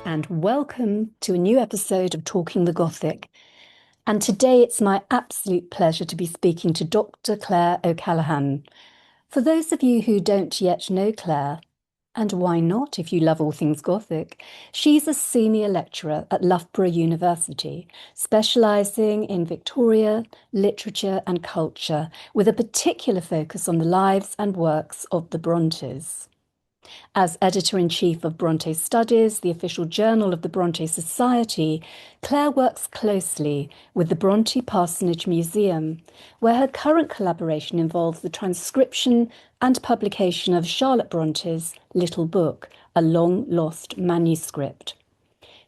And welcome to a new episode of Talking the Gothic. And today it's my absolute pleasure to be speaking to Dr. Claire O'Callaghan. For those of you who don't yet know Claire, and why not if you love all things Gothic, she's a senior lecturer at Loughborough University, specialising in Victoria, literature and culture, with a particular focus on the lives and works of the Brontes. As editor-in-chief of Bronte Studies, the official journal of the Bronte Society, Claire works closely with the Bronte Parsonage Museum, where her current collaboration involves the transcription and publication of Charlotte Bronte's Little Book, a long-lost manuscript.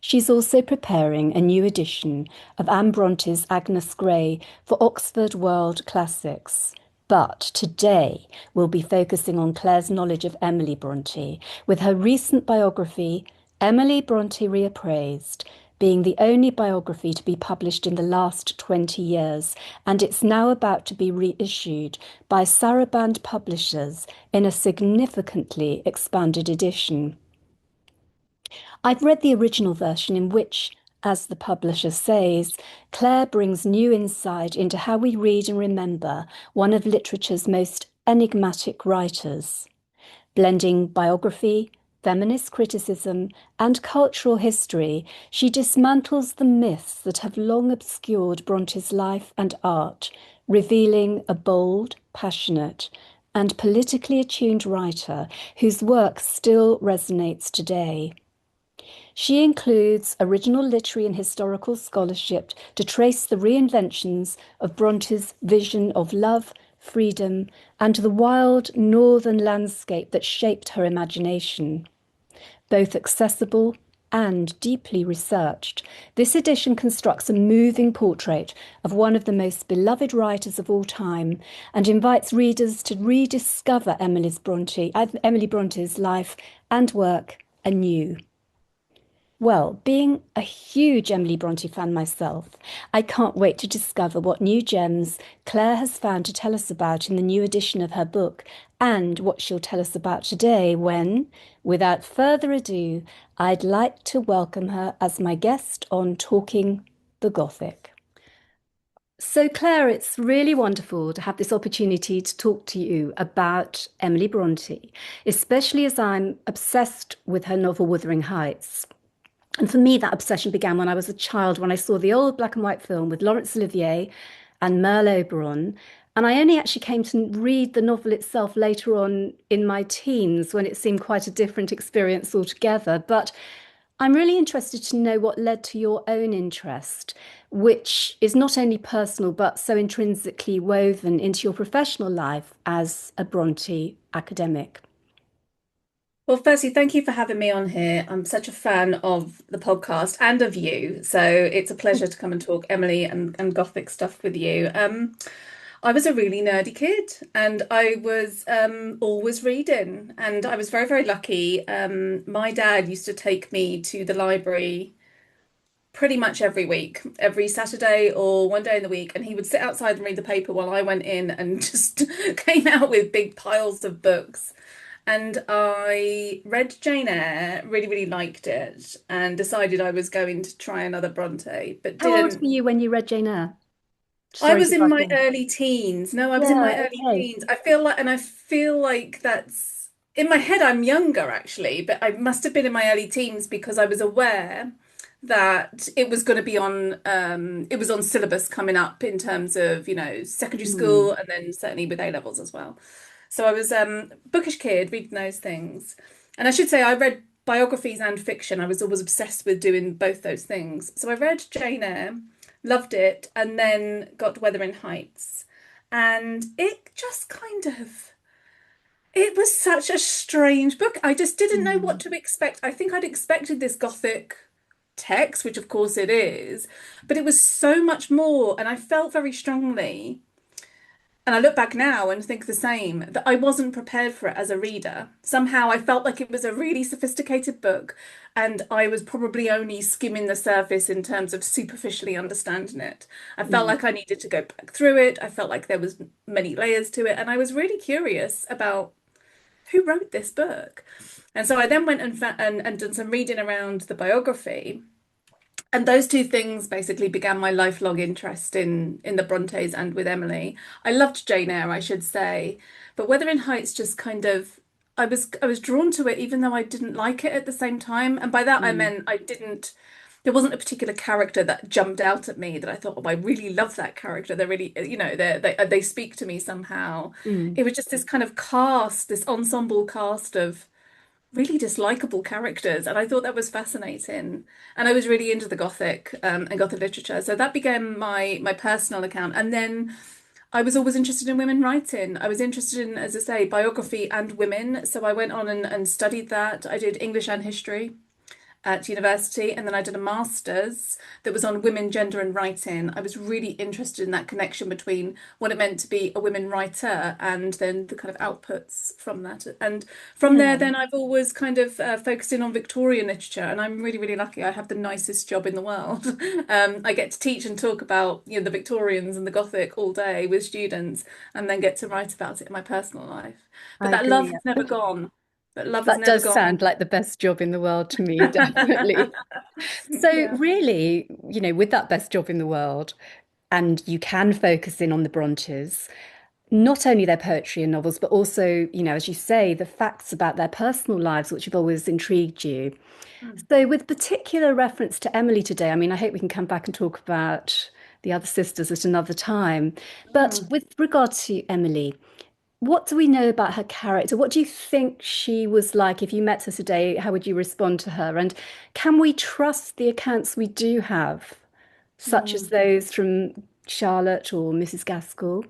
She's also preparing a new edition of Anne Bronte's Agnes Grey for Oxford World Classics. But today we'll be focusing on Claire's knowledge of Emily Brontë, with her recent biography, Emily Brontë Reappraised, being the only biography to be published in the last 20 years, and it's now about to be reissued by Saraband Publishers in a significantly expanded edition. I've read the original version in which, as the publisher says, Claire brings new insight into how we read and remember one of literature's most enigmatic writers. Blending biography, feminist criticism, and cultural history, she dismantles the myths that have long obscured Bronte's life and art, revealing a bold, passionate, and politically attuned writer whose work still resonates today. She includes original literary and historical scholarship to trace the reinventions of Bronte's vision of love, freedom, and the wild northern landscape that shaped her imagination. Both accessible and deeply researched, this edition constructs a moving portrait of one of the most beloved writers of all time and invites readers to rediscover Emily Bronte's life and work anew. Well, being a huge Emily Brontë fan myself, I can't wait to discover what new gems Claire has found to tell us about in the new edition of her book, and what she'll tell us about today when, without further ado, I'd like to welcome her as my guest on Talking the Gothic. So Claire, it's really wonderful to have this opportunity to talk to you about Emily Brontë, especially as I'm obsessed with her novel Wuthering Heights. And for me, that obsession began when I was a child, when I saw the old black and white film with Laurence Olivier and Merle Oberon. And I only actually came to read the novel itself later on in my teens, when it seemed quite a different experience altogether. But I'm really interested to know what led to your own interest, which is not only personal, but so intrinsically woven into your professional life as a Brontë academic. Well, firstly, thank you for having me on here. I'm such a fan of the podcast and of you. So it's a pleasure to come and talk Emily and Gothic stuff with you. I was a really nerdy kid and I was always reading, and I was very, very lucky. My dad used to take me to the library pretty much every week, every Saturday or one day in the week, and he would sit outside and read the paper while I went in and just came out with big piles of books. And I read Jane Eyre, really, really liked it, and decided I was going to try another Bronte, but How old didn't. were you when you read Jane Eyre? I Sorry was to in butt my in. early teens. No, I was in my Yeah, early okay. teens. I feel like that's in my head, I'm younger actually, but I must have been in my early teens because I was aware that it was going to be on, it was on syllabus coming up in terms of, secondary Hmm. school and then certainly with A levels as well. So I was bookish kid reading those things. And I should say I read biographies and fiction. I was always obsessed with doing both those things. So I read Jane Eyre, loved it, and then got Wuthering Heights. And it just kind of, it was such a strange book. I just didn't know what Hmm. to expect. I think I'd expected this gothic text, which of course it is, but it was so much more. And I felt very strongly And I look back now and think the same, that I wasn't prepared for it as a reader. Somehow I felt like it was a really sophisticated book, and I was probably only skimming the surface in terms of superficially understanding it. I felt Mm. like I needed to go back through it. I felt like there was many layers to it, and I was really curious about who wrote this book. And so I then went and done some reading around the biography. And those two things basically began my lifelong interest in the Brontes and with Emily. I loved Jane Eyre, I should say, but Wuthering Heights just kind of I was drawn to it even though I didn't like it at the same time. And by that I Mm. meant I didn't there wasn't a particular character that jumped out at me that I thought, oh, I really love that character. They're really, they speak to me somehow. Mm. It was just this kind of cast, this ensemble cast of really dislikable characters, and I thought that was fascinating. And I was really into the Gothic and Gothic literature, so that became my personal account. And then I was always interested in women writing. I was interested in, as I say, biography and women. So I went on and studied that. I did English and history at university, and then I did a master's that was on women, gender, and writing. I was really interested in that connection between what it meant to be a women writer and then the kind of outputs from that. And from there, Yeah. then I've always kind of focused in on Victorian literature, and I'm really, really lucky. I have the nicest job in the world. I get to teach and talk about, the Victorians and the Gothic all day with students, and then get to write about it in my personal life. But I that love agree. has never gone. That love has That never does gone. sound like the best job in the world to me, definitely. So Yeah. really, with that best job in the world, and you can focus in on the Brontes, not only their poetry and novels, but also, as you say, the facts about their personal lives, which have always intrigued you. Mm. So with particular reference to Emily today, I mean, I hope we can come back and talk about the other sisters at another time. But Mm. with regard to Emily, what do we know about her character? What do you think she was like? If you met her today, how would you respond to her? And can we trust the accounts we do have, such as Mm. those from Charlotte or Mrs. Gaskell?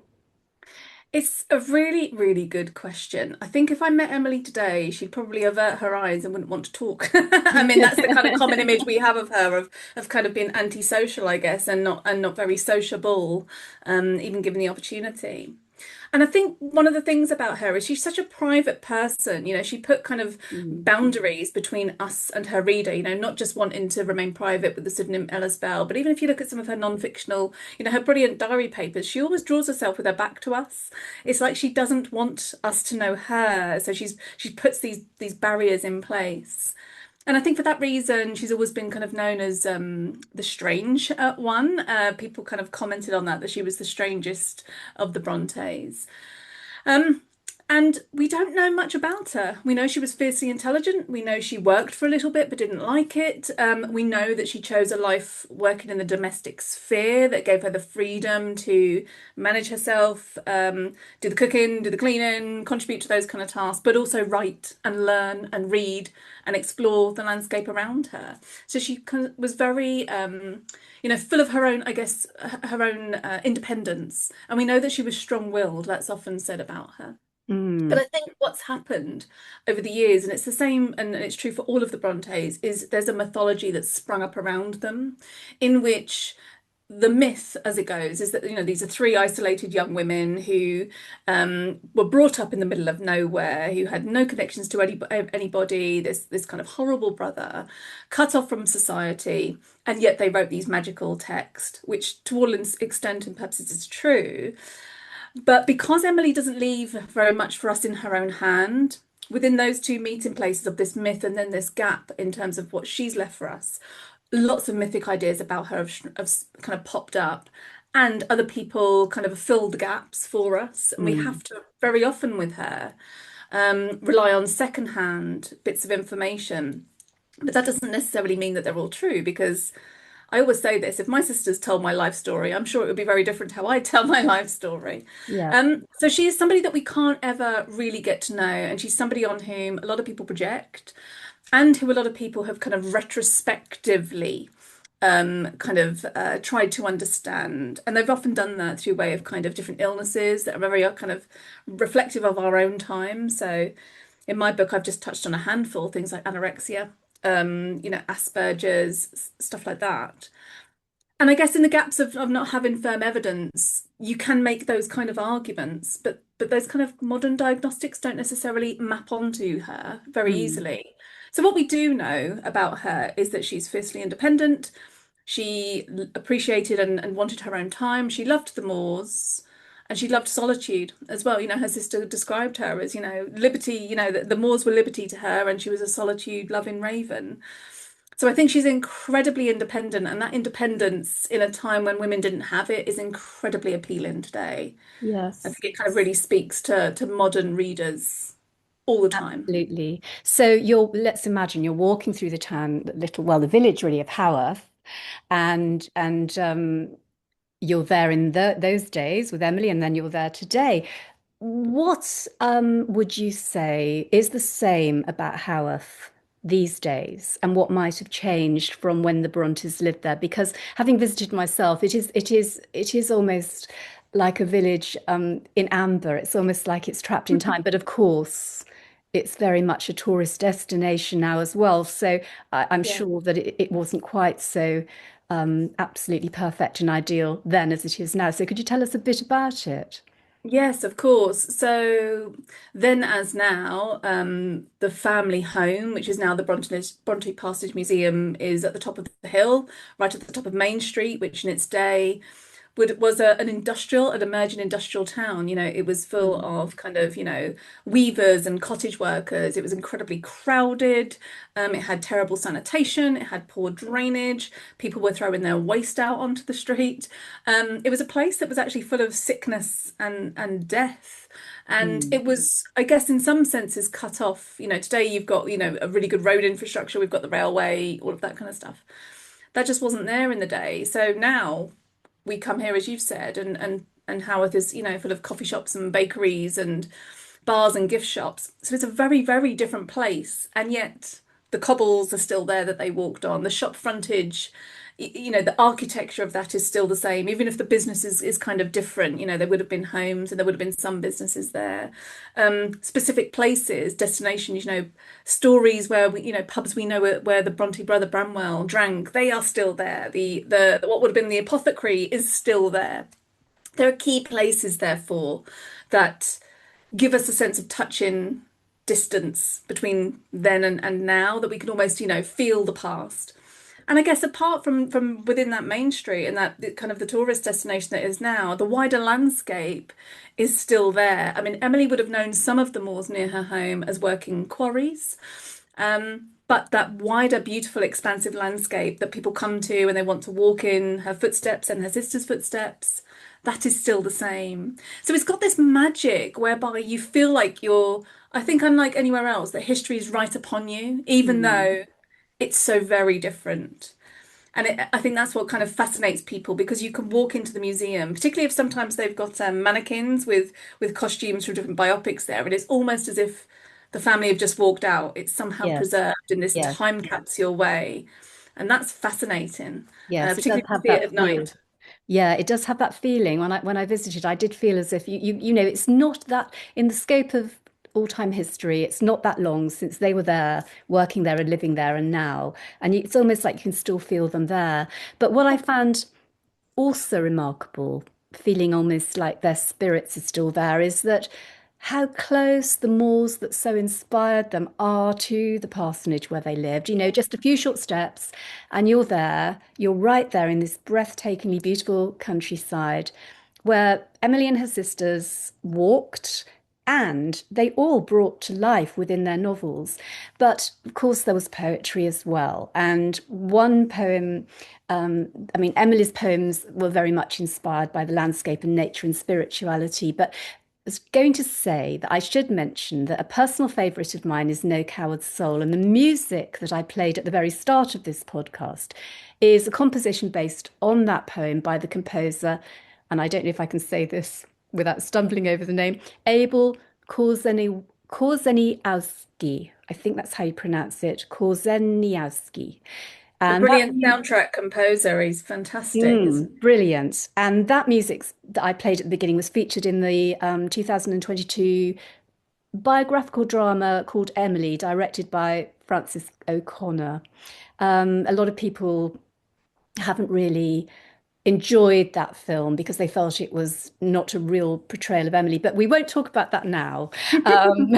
It's a really, really good question. I think if I met Emily today, she'd probably avert her eyes and wouldn't want to talk. I mean, that's the kind of common image we have of her of kind of being antisocial, I guess, and not very sociable, even given the opportunity. And I think one of the things about her is she's such a private person. She put kind of Mm. boundaries between us and her reader, not just wanting to remain private with the pseudonym Ellis Bell, but even if you look at some of her non-fictional, her brilliant diary papers, she always draws herself with her back to us. It's like she doesn't want us to know her. So she puts these barriers in place. And I think for that reason, she's always been kind of known as the strange one. People kind of commented on that she was the strangest of the Brontes. Um, and we don't know much about her. We know she was fiercely intelligent. We know she worked for a little bit but didn't like it. We know that she chose a life working in the domestic sphere that gave her the freedom to manage herself, do the cooking, do the cleaning, contribute to those kind of tasks, but also write and learn and read and explore the landscape around her. So she was very, full of her own, I guess, her own independence. And we know that she was strong-willed. That's often said about her. But Mm. I think what's happened over the years, and it's the same, and it's true for all of the Brontes, is there's a mythology that's sprung up around them, in which the myth, as it goes, is that these are three isolated young women who were brought up in the middle of nowhere, who had no connections to anybody. This kind of horrible brother, cut off from society, and yet they wrote these magical texts, which to all extent and purposes is true. But because Emily doesn't leave very much for us in her own hand, within those two meeting places of this myth and then this gap in terms of what she's left for us, lots of mythic ideas about her have kind of popped up. And other people kind of filled gaps for us. And we Mm. have to, very often with her, rely on secondhand bits of information. But that doesn't necessarily mean that they're all true because I always say this, if my sisters told my life story, I'm sure it would be very different how I tell my life story. Yeah. So she is somebody that we can't ever really get to know, and she's somebody on whom a lot of people project, and who a lot of people have kind of retrospectively kind of tried to understand. And they've often done that through way of kind of different illnesses that are very kind of reflective of our own time. So in my book, I've just touched on a handful, things like anorexia, Asperger's, stuff like that. And I guess in the gaps of not having firm evidence, you can make those kind of arguments, but those kind of modern diagnostics don't necessarily map onto her very Mm. easily. So what we do know about her is that she's fiercely independent. She appreciated and wanted her own time. She loved the moors and she loved solitude as well. You know, her sister described her as, liberty, the moors were liberty to her and she was a solitude loving raven. So I think she's incredibly independent, and that independence in a time when women didn't have it is incredibly appealing today. I Yes. think it kind of really speaks to modern readers all the time. Absolutely. So let's imagine you're walking through the town, the village really of Haworth, and you're there in those days with Emily, and then you're there today. What would you say is the same about Haworth these days, and what might have changed from when the Brontes lived there? Because having visited myself, it is almost like a village in amber. It's almost like it's trapped in time. But of course, it's very much a tourist destination now as well. So I'm Yeah. sure that it wasn't quite so absolutely perfect and ideal then as it is now. So could you tell us a bit about it? Yes, of course. So then, as now, the family home, which is now the Bronte Parsonage Museum, is at the top of the hill, right at the top of Main Street, which in its day was an emerging industrial town. It was full Mm. of kind of, weavers and cottage workers. It was incredibly crowded. It had terrible sanitation. It had poor drainage. People were throwing their waste out onto the street. It was a place that was actually full of sickness and death. And Mm. it was, I guess, in some senses cut off. Today you've got, a really good road infrastructure. We've got the railway, all of that kind of stuff. That just wasn't there in the day. So now we come here, as you've said, and Haworth is, full of coffee shops and bakeries and bars and gift shops. So it's a very, very different place. And yet the cobbles are still there that they walked on. The shop frontage, the architecture of that is still the same, even if the business is kind of different. There would have been homes and there would have been some businesses there. Specific places, destinations, stories where pubs we know where the Bronte brother Bramwell drank, they are still there. The what would have been the apothecary is still there. There are key places, therefore, that give us a sense of touching distance between then and now, that we can almost, feel the past. And I guess apart from within that main street and that kind of the tourist destination that is now, the wider landscape is still there. I mean, Emily would have known some of the moors near her home as working quarries. But that wider, beautiful, expansive landscape that people come to and they want to walk in her footsteps and her sister's footsteps, that is still the same. So it's got this magic whereby you feel like I think, unlike anywhere else, that history is right upon you, even Mm. though it's so very different. And I think that's what kind of fascinates people, because you can walk into the museum, particularly if sometimes they've got mannequins with costumes from different biopics there, and it's almost as if the family have just walked out. It's somehow Yes, preserved in this yes, time capsule way, and that's fascinating, yes. It does particularly if you have see it that at feel. night. Yeah, it does have that feeling. When I visited, I did feel as if it's not that in the scope of all-time history, it's not that long since they were there, working there and living there, and now, and it's almost like you can still feel them there. But what I found also remarkable, feeling almost like their spirits are still there, is that how close the moors that so inspired them are to the parsonage where they lived. Just a few short steps, and you're right there in this breathtakingly beautiful countryside where Emily and her sisters walked. And they all brought to life within their novels. But of course, there was poetry as well. And one poem I mean, Emily's poems were very much inspired by the landscape and nature and spirituality. But I was going to say that I should mention that a personal favourite of mine is No Coward's Soul. And the music that I played at the very start of this podcast is a composition based on that poem by the composer, and I don't know if I can say this without stumbling over the name, Abel Korzeniowski. I think that's how you pronounce it, Korzeniowski. A And that brilliant soundtrack composer. He's fantastic, isn't Brilliant. And that music that I played at the beginning was featured in the 2022 biographical drama called Emily, directed by Francis O'Connor. A lot of people haven't really enjoyed that film because they felt it was not a real portrayal of Emily. But we won't talk about that now. Um,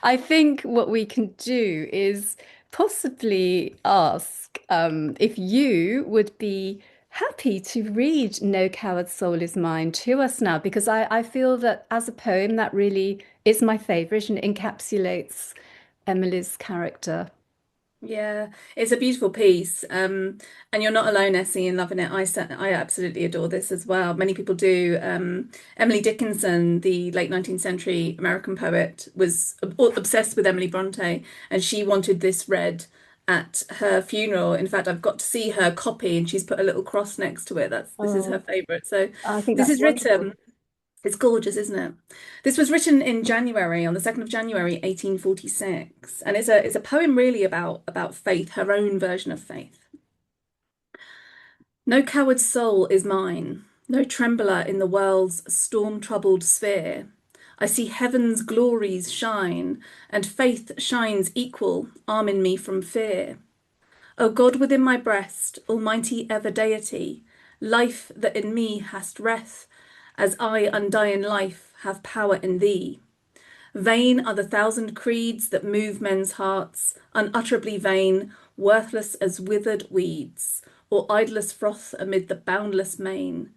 I think what we can do is possibly ask if you would be happy to read No Coward's Soul is Mine to us now, because I feel that as a poem, that really is my favorite and encapsulates Emily's character. Yeah, it's a beautiful piece. And you're not alone, Essie, in loving it. I absolutely adore this as well. Many people do. Emily Dickinson, the late 19th century American poet, was obsessed with Emily Brontë, and she wanted this read at her funeral. In fact, I've got to see her copy, and she's put a little cross next to it. This is her Oh, favorite. So I think this that's is wonderful. written. It's gorgeous, isn't it? This was written in January, on the 2nd of January, 1846, and it's a poem really about faith, her own version of faith. No coward soul is mine, no trembler in the world's storm-troubled sphere. I see heaven's glories shine, and faith shines equal, arming me from fear. O God within my breast, almighty ever deity, life that in me hast breath, as I, undying life, have power in thee. Vain are the thousand creeds that move men's hearts, unutterably vain, worthless as withered weeds, or idlest froth amid the boundless main.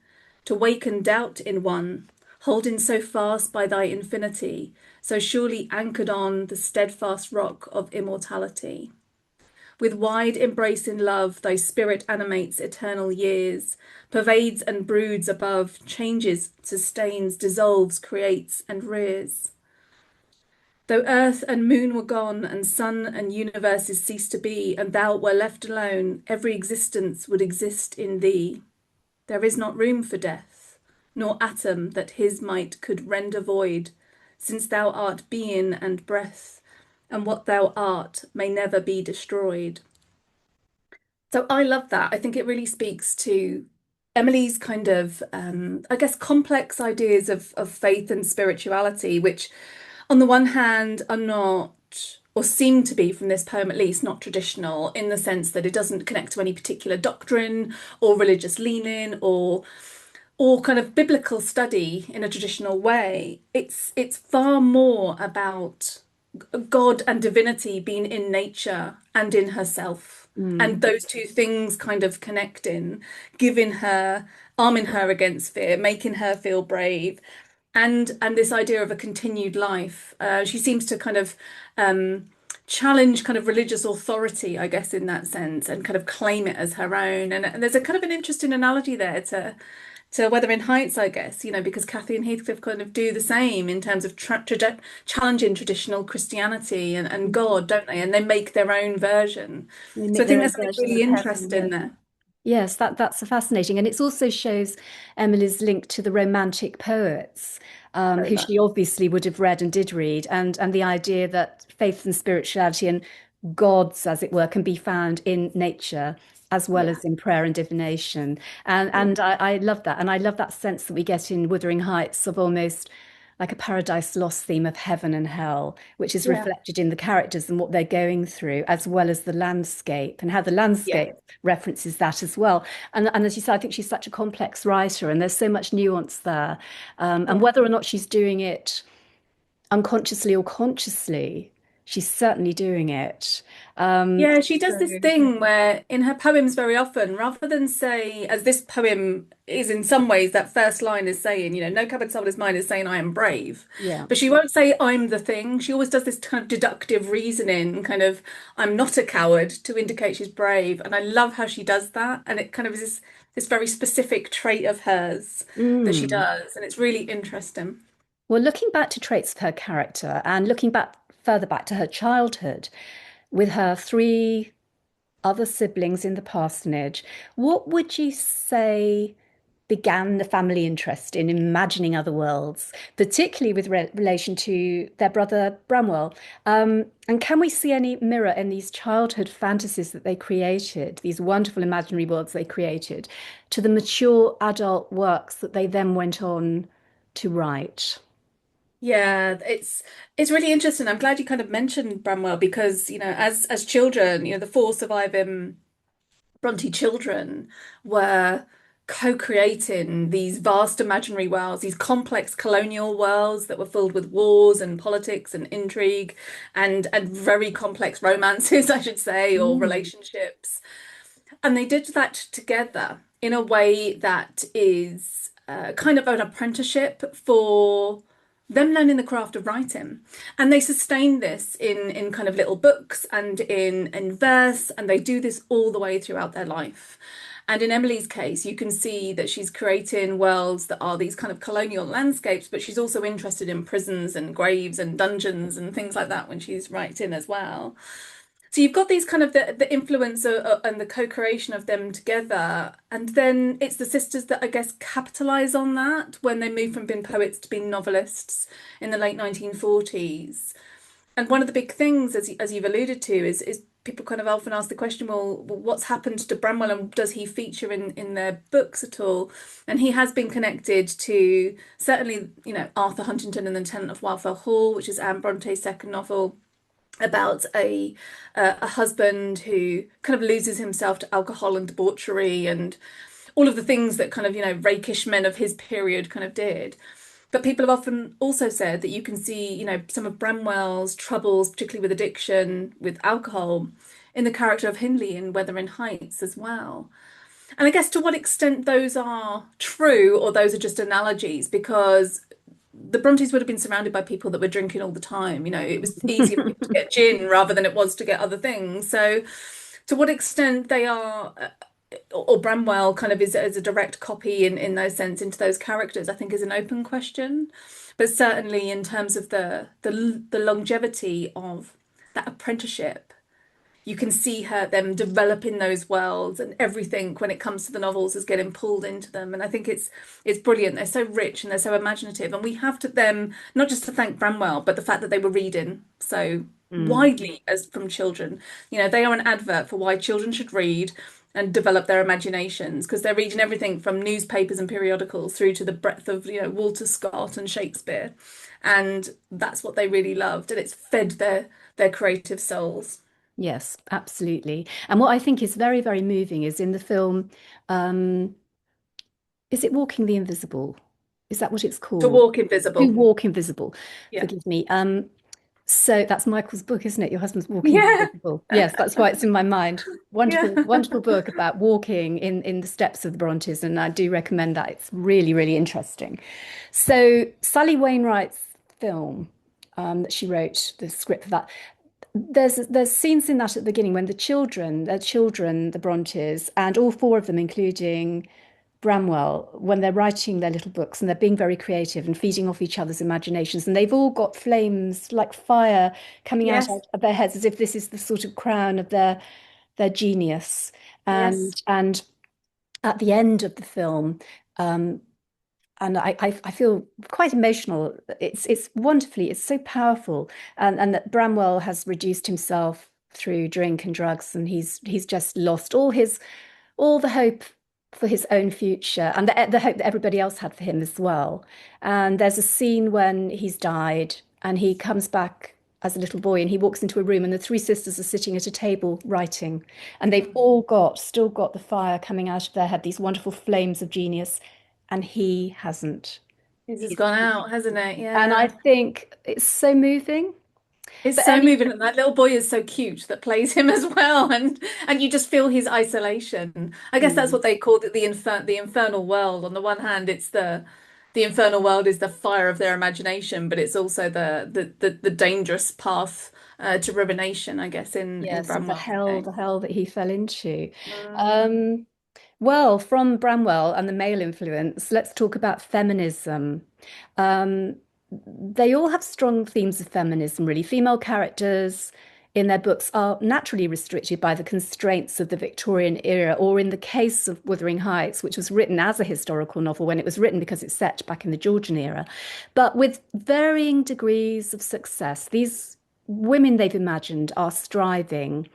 To waken doubt in one, holding so fast by thy infinity, so surely anchored on the steadfast rock of immortality. With wide embracing love, thy spirit animates eternal years, pervades and broods above, changes, sustains, dissolves, creates, and rears. Though earth and moon were gone, and sun and universes ceased to be, and thou were left alone, every existence would exist in thee. There is not room for death, nor atom that his might could render void, since thou art being and breath, and what thou art may never be destroyed. So I love that. I think it really speaks to Emily's kind of, I guess, complex ideas of faith and spirituality, which, on the one hand, are not, or seem to be from this poem at least, not traditional in the sense that it doesn't connect to any particular doctrine or religious leaning or kind of biblical study in a traditional way. It's far more about God and divinity being in nature and in herself. Mm. And those two things kind of connecting, giving her, arming her against fear, making her feel brave, and this idea of a continued life. She seems to kind of challenge kind of religious authority, I guess, in that sense, and kind of claim it as her own. And there's a kind of an interesting analogy there to Wuthering Heights, I guess, because Cathy and Heathcliff kind of do the same in terms of challenging traditional Christianity and God, don't they? And they make their own version. They So make I think their own there's something versions really of heaven. interesting Yes. there. Yes, that's a fascinating, and it also shows Emily's link to the Romantic poets, Very who much. she obviously would have read and did read, and the idea that faith and spirituality and gods, as it were, can be found in nature as well Yeah. as in prayer and divination, and Yeah. I love that, and I love that sense that we get in Wuthering Heights of almost like a Paradise Lost theme of heaven and hell, which is Yeah. reflected in the characters and what they're going through, as well as the landscape and how the Yeah. landscape references that as well. And as you said, I think she's such a complex writer, and there's so much nuance there. And Yeah. whether or not she's doing it unconsciously or consciously, she's certainly doing it. Um, Yeah, she does this so thing where in her poems very often, rather than say, as this poem is in some ways, that first line is saying, no cupboard soul is mine is saying I am brave. yeah. But she won't say I'm the thing. She always does this kind of deductive reasoning, kind of I'm not a coward to indicate she's brave. And I love how she does that. And it kind of is this very specific trait of hers that she Mm. does. And it's really interesting. Well, looking back to traits of her character and looking back further back to her childhood with her three other siblings in the parsonage, what would you say began the family interest in imagining other worlds, particularly with relation to their brother Bramwell? And can we see any mirror in these childhood fantasies that they created, these wonderful imaginary worlds they created, to the mature adult works that they then went on to write? Yeah, it's really interesting. I'm glad you kind of mentioned Bramwell because, as children, the four surviving Bronte children were co-creating these vast imaginary worlds, these complex colonial worlds that were filled with wars and politics and intrigue and very complex romances, I should say, or Mm. relationships. And they did that together in a way that is kind of an apprenticeship for them learning the craft of writing. And they sustain this in kind of little books and in verse, and they do this all the way throughout their life. And in Emily's case, you can see that she's creating worlds that are these kind of colonial landscapes, but she's also interested in prisons and graves and dungeons and things like that when she's writing as well. So you've got these kind of the influence and the co-creation of them together, and then it's the sisters that I guess capitalize on that when they move from being poets to being novelists in the late 1940s. And one of the big things, as you've alluded to, is people kind of often ask the question, well, what's happened to Bramwell and does he feature in their books at all? And he has been connected to certainly, Arthur Huntington and the Tenant of Wildfell Hall, which is Anne Bronte's second novel about a husband who kind of loses himself to alcohol and debauchery and all of the things that kind of rakish men of his period kind of did. But people have often also said that you can see some of Bramwell's troubles, particularly with addiction, with alcohol, in the character of Hindley in Wuthering Heights as well. And I guess to what extent those are true or those are just analogies, because the Brontes would have been surrounded by people that were drinking all the time. It was easier for people to get gin rather than it was to get other things. So, to what extent they are, or Bramwell kind of is as a direct copy in those sense into those characters, I think is an open question. But certainly in terms of the longevity of that apprenticeship, you can see them developing those worlds, and everything when it comes to the novels is getting pulled into them. And I think it's brilliant. They're so rich and they're so imaginative, and we have to them not just to thank Bramwell, but the fact that they were reading so Mm. widely as from children. They are an advert for why children should read and develop their imaginations, because they're reading everything from newspapers and periodicals through to the breadth of Walter Scott and Shakespeare, and that's what they really loved, and it's fed their creative souls. Yes, absolutely. And what I think is very, very moving is in the film, um, is it Walking the Invisible? Is that what it's To called? walk To invisible. Walk Invisible. Yeah. Forgive me. So that's Michael's book, isn't it? Your husband's Walking Yeah. Invisible. Yes, that's why it's in my mind. Yeah. Wonderful, wonderful book about walking in the steps of the Brontes, and I do recommend that. It's really, really interesting. So Sally Wainwright's film that she wrote, the script for that. There's scenes in that at the beginning when their children, the Brontes, and all four of them, including Bramwell, when they're writing their little books and they're being very creative and feeding off each other's imaginations, and they've all got flames like fire coming out Yes. of their heads as if this is the sort of crown of their genius. Yes. And at the end of the film, um, and I feel quite emotional. It's wonderfully, it's so powerful, and that Bramwell has reduced himself through drink and drugs, and he's just lost all the hope for his own future and the hope that everybody else had for him as well. And there's a scene when he's died and he comes back as a little boy and he walks into a room and the three sisters are sitting at a table writing, and they've all still got the fire coming out of their head, these wonderful flames of genius, and he hasn't. This has He's, gone out, hasn't it? and I Yeah. think it's so moving. It's But so Ellie, moving, and that little boy is so cute that plays him as well, and you just feel his isolation. I guess that's mm, what they called it, the infernal world. On the one hand, it's the infernal world is the fire of their imagination, but it's also the dangerous path to ruination, I guess, in yes, Bramwell's the day. hell that he fell into. Mm. Um, Well, from Bramwell and the male influence, let's talk about feminism. Um, they all have strong themes of feminism, really. Female characters in their books are naturally restricted by the constraints of the Victorian era, or in the case of Wuthering Heights, which was written as a historical novel when it was written because it's set back in the Georgian era. But with varying degrees of success, these women they've imagined are striving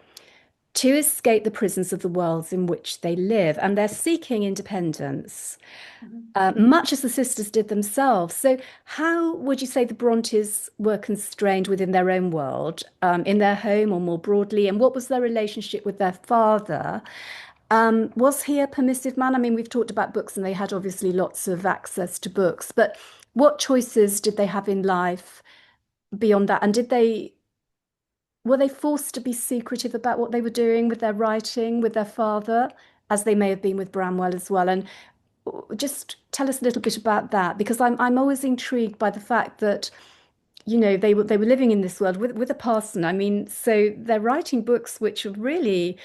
to escape the prisons of the worlds in which they live, and they're seeking independence, Mhm. much as the sisters did themselves. So, how would you say the Brontes were constrained within their own world, in their home or more broadly, and what was their relationship with their father? Was he a permissive man? I mean, we've talked about books and they had obviously lots of access to books, but what choices did they have in life beyond that? And were they forced to be secretive about what they were doing with their writing, with their father, as they may have been with Bramwell as well? And just tell us a little bit about that, because I'm always intrigued by the fact that they were living in this world with a parson. I mean, so they're writing books which are really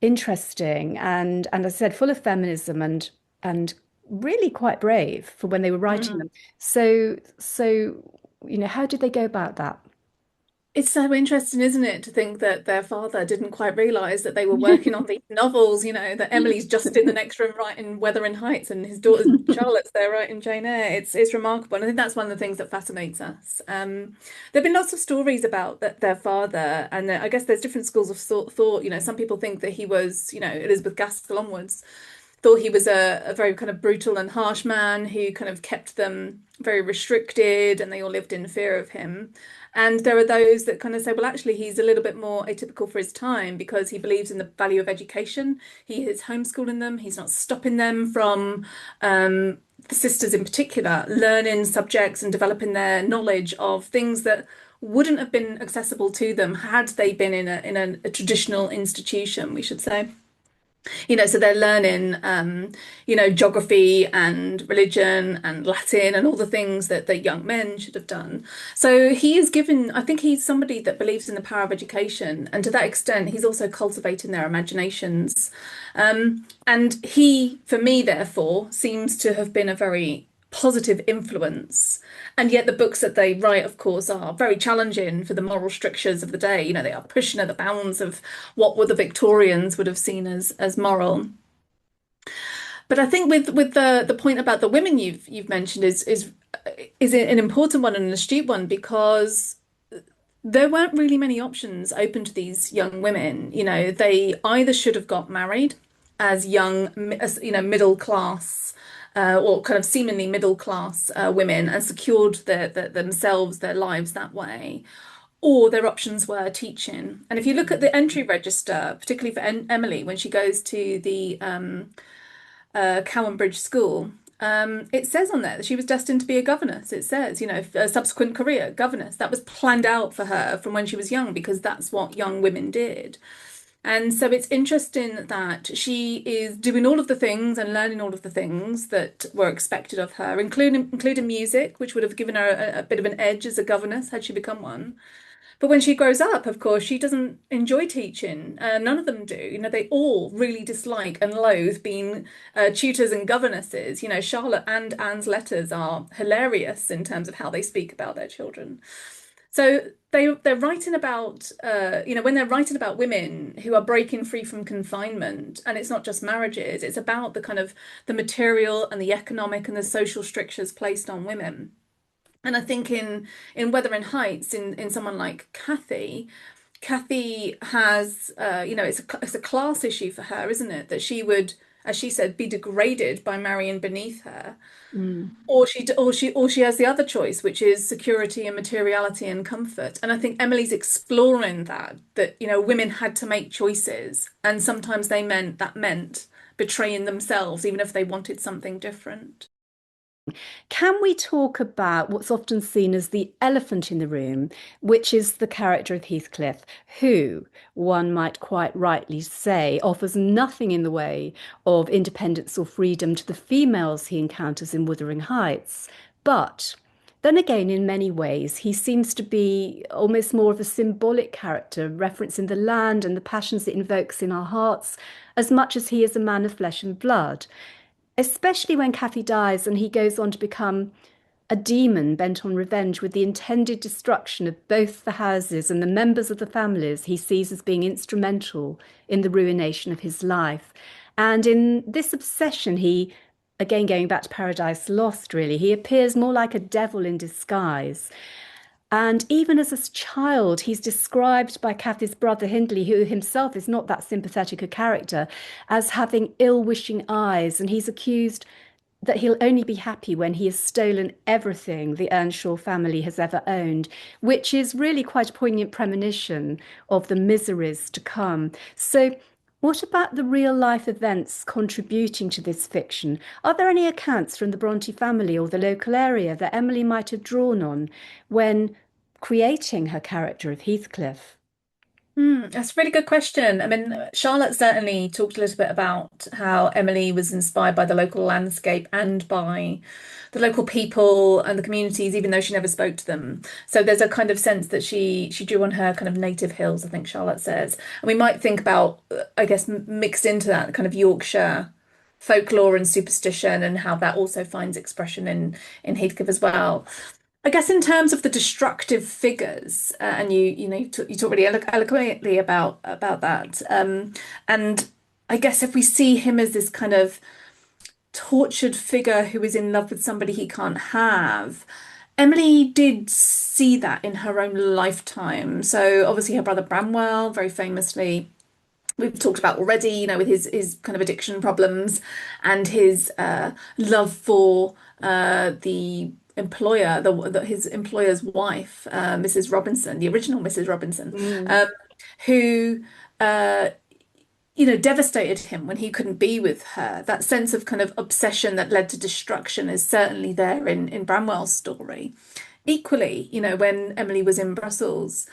interesting and as I said, full of feminism and really quite brave for when they were writing Mm. them. So how did they go about that? It's so interesting, isn't it, to think that their father didn't quite realize that they were working on these novels, that Emily's just in the next room writing Wuthering Heights and his daughter Charlotte's there writing Jane Eyre. It's remarkable. And I think that's one of the things that fascinates us. There've been lots of stories about their father, and I guess there's different schools of thought. Some people think that he was, Elizabeth Gaskell onwards, thought he was a very kind of brutal and harsh man who kind of kept them very restricted and they all lived in fear of him. And there are those that kind of say, well, actually, he's a little bit more atypical for his time because he believes in the value of education. He is homeschooling them. He's not stopping them from, the sisters in particular, learning subjects and developing their knowledge of things that wouldn't have been accessible to them had they been in a traditional institution, we should say. So they're learning, geography and religion and Latin and all the things that young men should have done. So he is given, I think he's somebody that believes in the power of education. And to that extent, he's also cultivating their imaginations. And he, for me, therefore, seems to have been a very positive influence. And yet the books that they write, of course, are very challenging for the moral strictures of the day. They are pushing at the bounds of what the Victorians would have seen as moral. But I think with the point about the women you've mentioned is an important one and an astute one because there weren't really many options open to these young women. They either should have got married as young, as, middle class or kind of seemingly middle class women and secured themselves, their lives that way. Or their options were teaching. And if you look at the entry register, particularly for Emily, when she goes to the Cowan Bridge School, it says on there that she was destined to be a governess. It says, a subsequent career, governess. That was planned out for her from when she was young because that's what young women did. And so it's interesting that she is doing all of the things and learning all of the things that were expected of her, including music, which would have given her a bit of an edge as a governess had she become one. But when she grows up, of course, she doesn't enjoy teaching. None of them do. They all really dislike and loathe being tutors and governesses. Charlotte and Anne's letters are hilarious in terms of how they speak about their children. So they're writing about, when they're writing about women who are breaking free from confinement, and it's not just marriages, it's about the kind of the material and the economic and the social strictures placed on women. And I think in Wuthering Heights, in someone like Kathy has, it's a class issue for her, isn't it? That she would, as she said, be degraded by marrying beneath her, Mm. or she has the other choice, which is security and materiality and comfort. And I think Emily's exploring that women had to make choices, and sometimes that meant betraying themselves, even if they wanted something different. Can we talk about what's often seen as the elephant in the room, which is the character of Heathcliff, who, one might quite rightly say, offers nothing in the way of independence or freedom to the females he encounters in Wuthering Heights. But then again, in many ways, he seems to be almost more of a symbolic character, referencing the land and the passions it invokes in our hearts, as much as he is a man of flesh and blood, especially when Kathy dies and he goes on to become a demon bent on revenge with the intended destruction of both the houses and the members of the families he sees as being instrumental in the ruination of his life. And in this obsession, he, again going back to Paradise Lost, really, he appears more like a devil in disguise. And even as a child, he's described by Kathy's brother Hindley, who himself is not that sympathetic a character, as having ill-wishing eyes. And he's accused that he'll only be happy when he has stolen everything the Earnshaw family has ever owned, which is really quite a poignant premonition of the miseries to come. So What about the real life events contributing to this fiction? Are there any accounts from the Brontë family or the local area that Emily might have drawn on when creating her character of Heathcliff? That's a really good question. I mean, Charlotte certainly talked a little bit about how Emily was inspired by the local landscape and by the local people and the communities, even though she never spoke to them. So there's a kind of sense that she drew on her kind of native hills, I think Charlotte says. And we might think about, I guess, mixed into that kind of Yorkshire folklore and superstition and how that also finds expression in Heathcliff as well. I guess in terms of the destructive figures, and you talk really eloquently about that, and I guess if we see him as this kind of tortured figure who is in love with somebody he can't have, Emily did see that in her own lifetime. So obviously her brother Bramwell, very famously, we've talked about already, with his kind of addiction problems and his love for the employer, his employer's wife, Mrs. Robinson, the original Mrs. Robinson, Mm. um, who devastated him when he couldn't be with her. That sense of kind of obsession that led to destruction is certainly there in Bramwell's story. Equally, when Emily was in Brussels,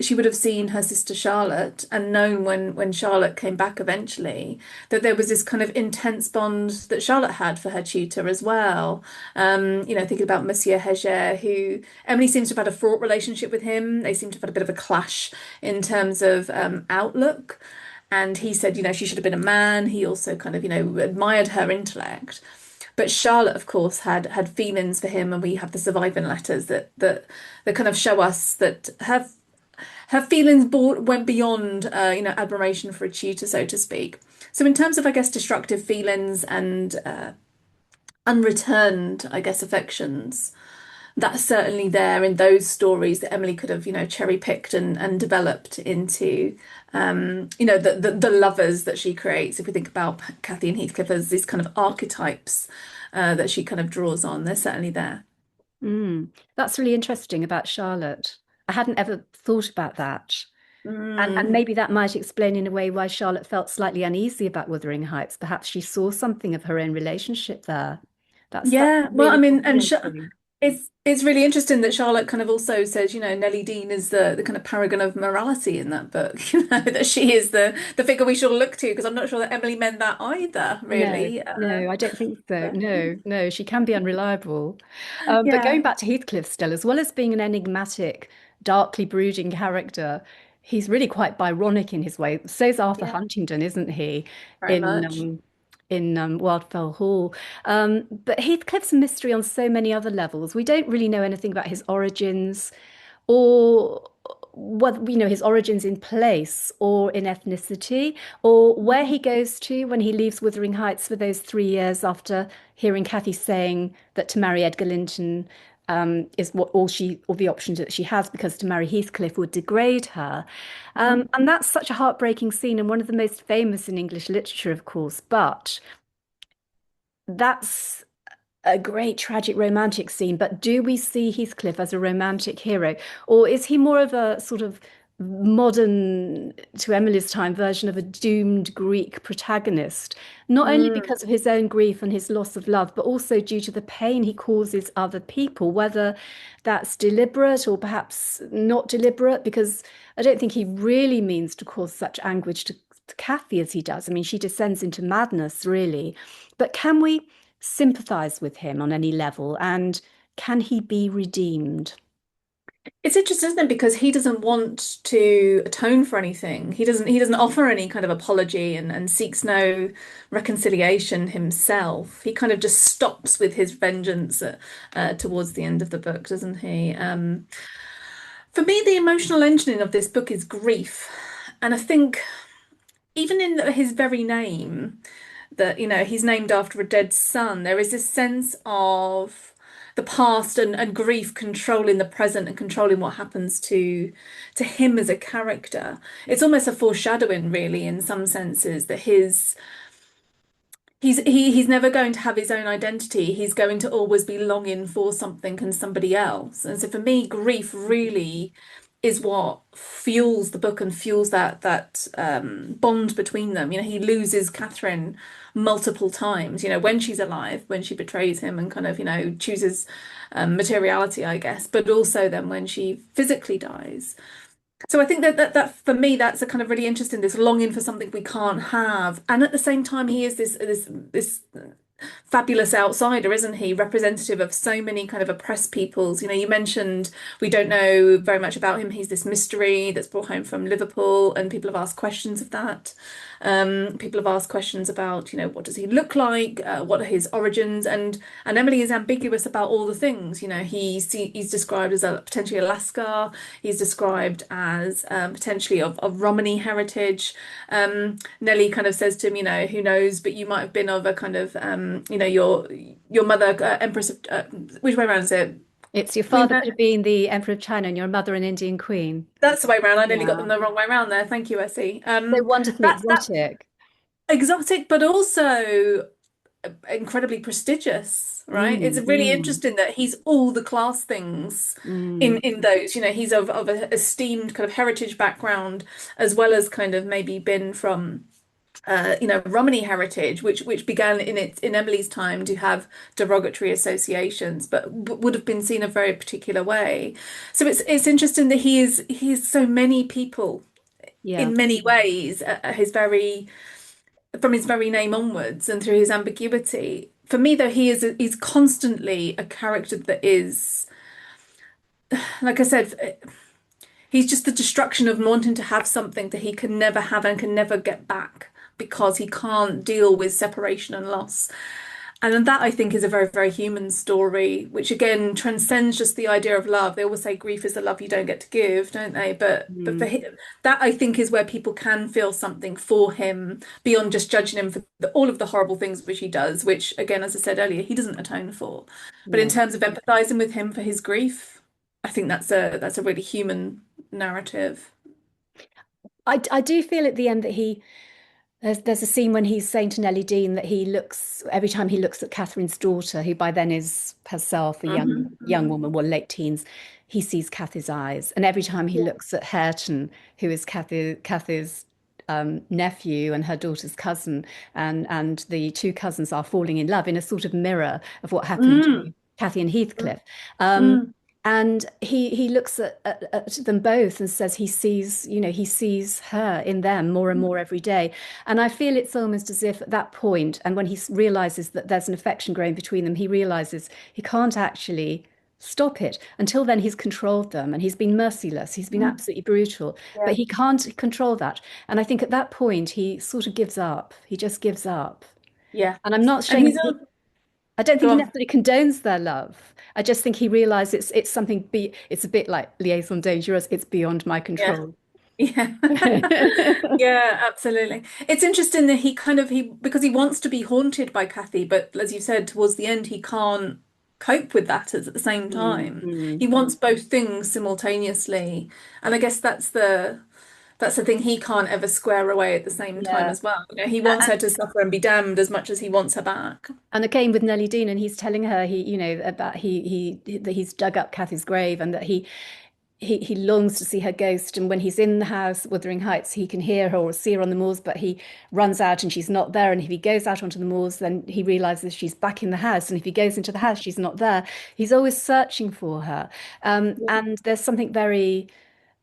she would have seen her sister Charlotte and known when Charlotte came back eventually that there was this kind of intense bond that Charlotte had for her tutor as well. Thinking about Monsieur Heger, who Emily seems to have had a fraught relationship with him. They seem to have had a bit of a clash in terms of outlook. And he said, she should have been a man. He also kind of, admired her intellect. But Charlotte, of course, had feelings for him, and we have the surviving letters that kind of show us that her feelings went beyond, admiration for a tutor, so to speak. So in terms of, I guess, destructive feelings and unreturned, I guess, affections, that's certainly there in those stories that Emily could have, cherry picked and developed into, the lovers that she creates. If we think about Cathy and Heathcliff as these kind of archetypes that she kind of draws on, they're certainly there. Mm. That's really interesting about Charlotte. I hadn't ever thought about that. And Mm. maybe that might explain in a way why Charlotte felt slightly uneasy about Wuthering Heights. Perhaps she saw something of her own relationship there. That's Yeah, well, I really mean, fascinating. it's really interesting that Charlotte kind of also says, Nellie Dean is the kind of paragon of morality in that book, that she is the figure we should look to, because I'm not sure that Emily meant that either, No, really. no, I don't think so. But No, no, she can be unreliable. But yeah, going back to Heathcliff still, as well as being an enigmatic, darkly brooding character, he's really quite Byronic in his way. So's Arthur yeah, Huntingdon, isn't he? very In much. um, in Wildfell Hall. But Heathcliff's a mystery on so many other levels. We don't really know anything about his origins or what his origins in place or in ethnicity or where he goes to when he leaves Wuthering Heights for those 3 years after hearing Cathy saying that to marry Edgar Linton is what all the options that she has because to marry Heathcliff would degrade her. Mhm. And that's such a heartbreaking scene and one of the most famous in English literature, of course. But that's a great tragic romantic scene, but do we see Heathcliff as a romantic hero, or is he more of a sort of modern, to Emily's time, version of a doomed Greek protagonist? Not only Mm. because of his own grief and his loss of love, but also due to the pain he causes other people, whether that's deliberate or perhaps not deliberate, because I don't think he really means to cause such anguish to Cathy as he does. I mean, she descends into madness, really. But can we sympathize with him on any level? And can he be redeemed? It's interesting, isn't it? Because he doesn't want to atone for anything. He doesn't offer any kind of apology and seeks no reconciliation himself. He kind of just stops with his vengeance towards the end of the book, doesn't he? For me, the emotional engineering of this book is grief. And I think even in his very name, that, he's named after a dead son, there is this sense of the past and grief controlling the present and controlling what happens to him as a character. It's almost a foreshadowing, really, in some senses, that he's never going to have his own identity. He's going to always be longing for something and somebody else. And so for me, grief really is what fuels the book and fuels that bond between them. He loses Catherine multiple times, when she's alive, when she betrays him and kind of, chooses materiality, I guess, but also then when she physically dies. So I think that for me, that's a kind of really interesting, this longing for something we can't have. And at the same time, he is this fabulous outsider, isn't he? Representative of so many kind of oppressed peoples. You mentioned we don't know very much about him. He's this mystery that's brought home from Liverpool, and people have asked questions of that. People have asked questions about, what does he look like? What are his origins? And Emily is ambiguous about all the things. He's described as a potentially Alaska. He's described as potentially of Romany heritage. Nellie kind of says to him, who knows, but you might have been of a kind of, your mother, Empress of, which way around is it? It's your Queen father could have been the Emperor of China and your mother an Indian queen. That's the way around. I nearly got Yeah. them the wrong way around there. Thank you, Essie. So wonderfully That's exotic. exotic, but also incredibly prestigious, right? It's Mm, really mm, interesting that he's all the class things mm. in those. He's of an esteemed kind of heritage background, as well as kind of maybe been from Romany heritage, which began in Emily's time to have derogatory associations, but would have been seen a very particular way. So it's interesting that he is so many people Yeah. in many ways. His very From his very name onwards, and through his ambiguity. For me, though, he's constantly a character that is, like I said, he's just the destruction of wanting to have something that he can never have and can never get back because he can't deal with separation and loss. And then that I think is a very, very human story, which again transcends just the idea of love. They always say grief is the love you don't get to give, don't they? But for Mm, him, that I think is where people can feel something for him beyond just judging him for all of the horrible things which he does, which again, as I said earlier, he doesn't atone for. But in no. terms of empathizing with him for his grief, I think that's a really human narrative. I do feel at the end that there's a scene when he's saying to Nellie Dean that he looks every time he looks at Catherine's daughter, who by then is herself a Hmm. young Hmm. woman, well, late teens, he sees Cathy's eyes. And every time he Yeah. looks at Hareton, who is Cathy's nephew and her daughter's cousin, and the two cousins are falling in love in a sort of mirror of what happened to Mm. Cathy and Mm. Heathcliff. Um, Mm. and he looks at them both and says he sees her in them more and more every day. And I feel it's almost as if at that point, and when he realizes that there's an affection growing between them, he realizes he can't actually stop it. Until then, he's controlled them and he's been merciless. He's been Mm. absolutely brutal, but Yeah. he can't control that. And I think at that point, he sort of gives up. He just gives up. Yeah. And I'm not And saying he's that on. I don't think Go he on. necessarily condones their love. I just think he realizes it's something it's a bit like liaison dangerous. It's beyond my Yeah. control. Yeah. Yeah, absolutely. It's interesting that he because he wants to be haunted by Kathy, but as you said, towards the end he can't cope with that at the same Mm, time. mm. He wants both things simultaneously. And I guess that's the thing he can't ever square away at the same time Yeah. as well. He wants A- her to suffer and be damned as much as he wants her back. And again with Nellie Dean, and he's telling her about that he's dug up Kathy's grave and that he longs to see her ghost. And when he's in the house, Wuthering Heights, he can hear her or see her on the moors, but he runs out and she's not there. And if he goes out onto the moors, then he realizes she's back in the house. And if he goes into the house, she's not there. He's always searching for her. Yeah. And there's something very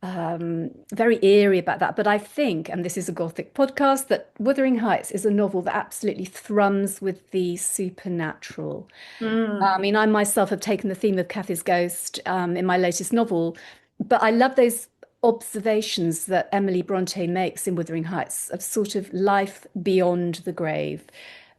eerie about that. But I think, and this is a Gothic podcast, that Wuthering Heights is a novel that absolutely thrums with the supernatural. I Mm. mean, I myself have taken the theme of Kathy's ghost in my latest novel, but I love those observations that Emily Brontë makes in Wuthering Heights of sort of life beyond the grave.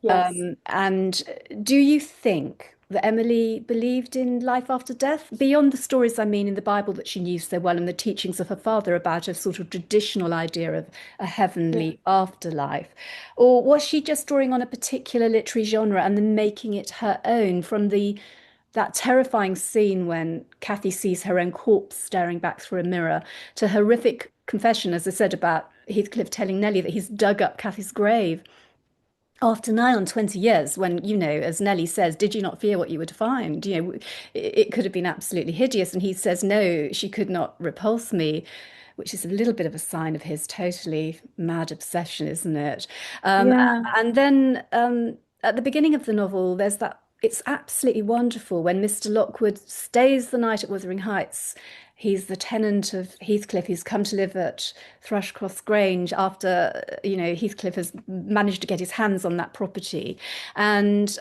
Yes. And do you think that Emily believed in life after death? Beyond the stories, I mean, in the Bible that she knew so well and the teachings of her father about a sort of traditional idea of a Yeah. heavenly afterlife? Or was she just drawing on a particular literary genre and then making it her own from that terrifying scene when Kathy sees her own corpse staring back through a mirror to horrific confession, as I said, about Heathcliff telling Nellie that he's dug up Kathy's grave? after nigh on 20 years, when, as Nellie says, did you not fear what you would find? It could have been absolutely hideous. And he says, no, she could not repulse me, which is a little bit of a sign of his totally mad obsession, isn't it? Um, Yeah. and then at the beginning of the novel, there's that. It's absolutely wonderful when Mr. Lockwood stays the night at Wuthering Heights. He's the tenant of Heathcliff who's come to live at Thrushcross Grange after, Heathcliff has managed to get his hands on that property. And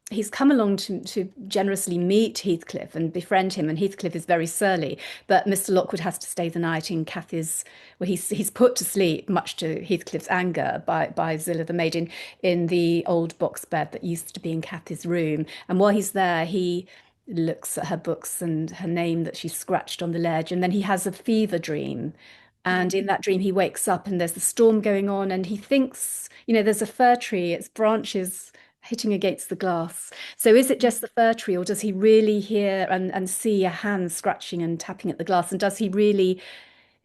he's come along to generously meet Heathcliff and befriend him. And Heathcliff is very surly, but Mr. Lockwood has to stay the night in Cathy's, where he's put to sleep, much to Heathcliff's anger, by Zillah the maid in the old box bed that used to be in Cathy's room. And while he's there, he looks at her books and her name that she scratched on the ledge. And then he has a fever dream. And in that dream, he wakes up and there's a storm going on, and he thinks, there's a fir tree, its branches hitting against the glass. So is it just the fir tree, or does he really hear and see a hand scratching and tapping at the glass? And does he really,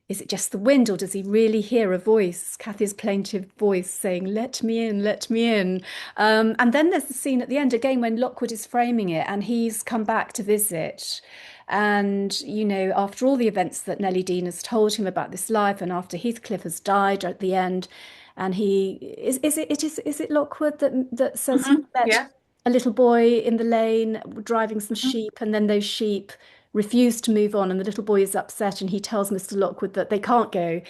is it just the wind, or does he really hear a voice, Cathy's plaintive voice saying, let me in, let me in? And then there's the scene at the end again when Lockwood is framing it and he's come back to visit. And, after all the events that Nellie Dean has told him about this life, and after Heathcliff has died at the end, and he is it Lockwood that says he met Yeah. a little boy in the lane driving some sheep, and then those sheep refuse to move on, and the little boy is upset, and he tells Mr. Lockwood that they can't go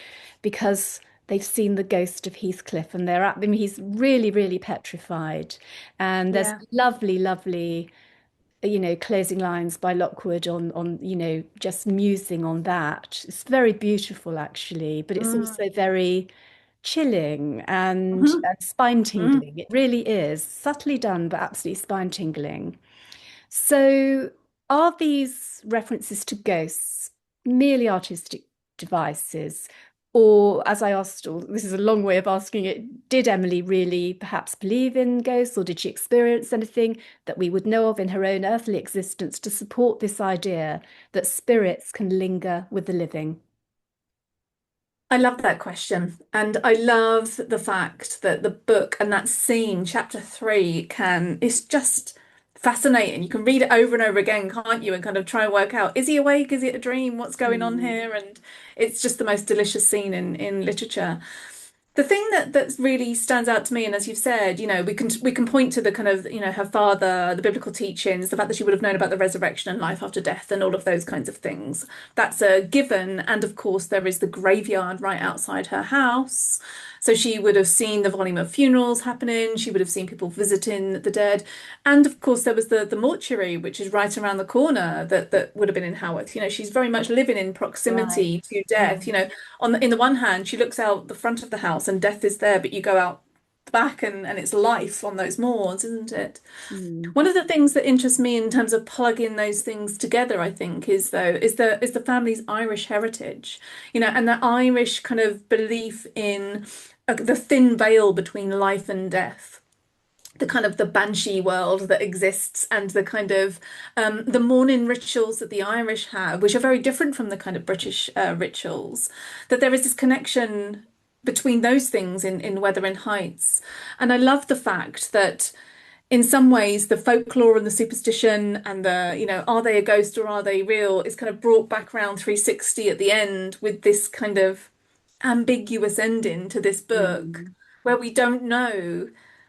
because they've seen the ghost of Heathcliff, and they're at him. He's really, really petrified. And there's Yeah. lovely, lovely, closing lines by Lockwood on, just musing on that. It's very beautiful, actually, but it's Mm. also very chilling Mhm. and spine Mm. tingling. It really is subtly done, but absolutely spine tingling. So, are these references to ghosts merely artistic devices? Or, as I asked, or this is a long way of asking it, did Emily really perhaps believe in ghosts, or did she experience anything that we would know of in her own earthly existence to support this idea that spirits can linger with the living? I love that question. And I love the fact that the book and that scene, chapter three, it's just fascinating. You can read it over and over again, can't you? And kind of try and work out, is he awake? Is it a dream? What's going on Mm. here? And it's just the most delicious scene in literature. The thing that really stands out to me, and as you've said, we can point to the kind of, her father, the biblical teachings, the fact that she would have known about the resurrection and life after death and all of those kinds of things. That's a given. And of course, there is the graveyard right outside her house. So she would have seen the volume of funerals happening. She would have seen people visiting the dead. And of course, there was the mortuary, which is right around the corner that would have been in Haworth. She's very much living in Right. proximity to death. Mm. In the one hand, she looks out the front of the house and death is there, but you go out the back and it's life on those moors, isn't it? Mm. One of the things that interests me in terms of plugging those things together, I think, is the family's Irish heritage, and the Irish kind of belief in the thin veil between life and death. The kind of the banshee world that exists, and the kind of the mourning rituals that the Irish have, which are very different from the kind of British rituals. That there is this connection between those things in Wuthering Heights, and I love the fact that in some ways the folklore and the superstition and the are they a ghost or are they real is kind of brought back around 360 at the end with this kind of ambiguous ending to this book Mm. where we don't know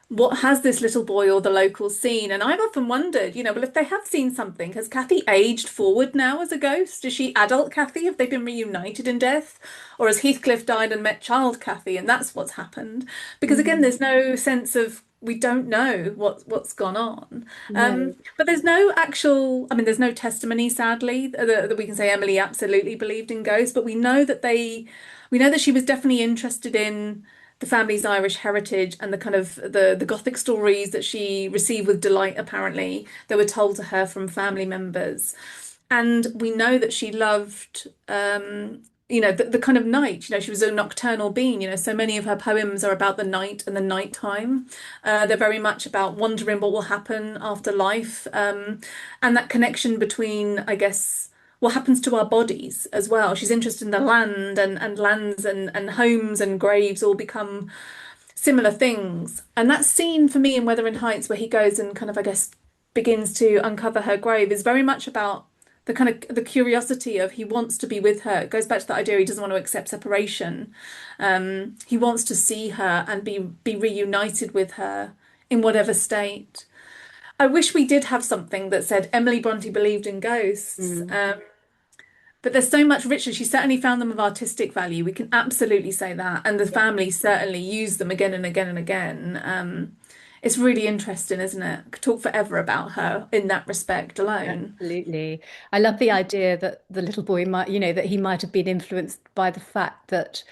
what has this little boy or the locals seen. And I've often wondered, well, if they have seen something, has Kathy aged forward now as a ghost? Is she adult Kathy? Have they been reunited in death? Or has Heathcliff died and met child Kathy and that's what's happened? Because again, Mm. there's no sense of we don't know what's gone on. No. But there's no actual, I mean, there's no testimony, sadly, that we can say Emily absolutely believed in ghosts, but we know that she was definitely interested in the family's Irish heritage and the kind of the Gothic stories that she received with delight, apparently, that were told to her from family members. And we know that she loved the kind of night. She was a nocturnal being. So many of her poems are about the night and the nighttime. They're very much about wondering what will happen after life, and that connection between, I guess, what happens to our bodies as well. She's interested in the land, and lands and homes and graves all become similar things. And that scene for me in Wuthering Heights, where he goes and kind of, I guess, begins to uncover her grave, is very much about the kind of the curiosity of he wants to be with her. It goes back to the idea he doesn't want to accept separation. He wants to see her and be reunited with her in whatever state. I wish we did have something that said Emily Brontë believed in ghosts. Mm. But there's so much richer. She certainly found them of artistic value. We can absolutely say that. And the Yeah. family certainly used them again and again and again. It's really interesting, isn't it? Could talk forever about her in that respect alone. Absolutely. I love the idea that the little boy might, that he might have been influenced by the fact that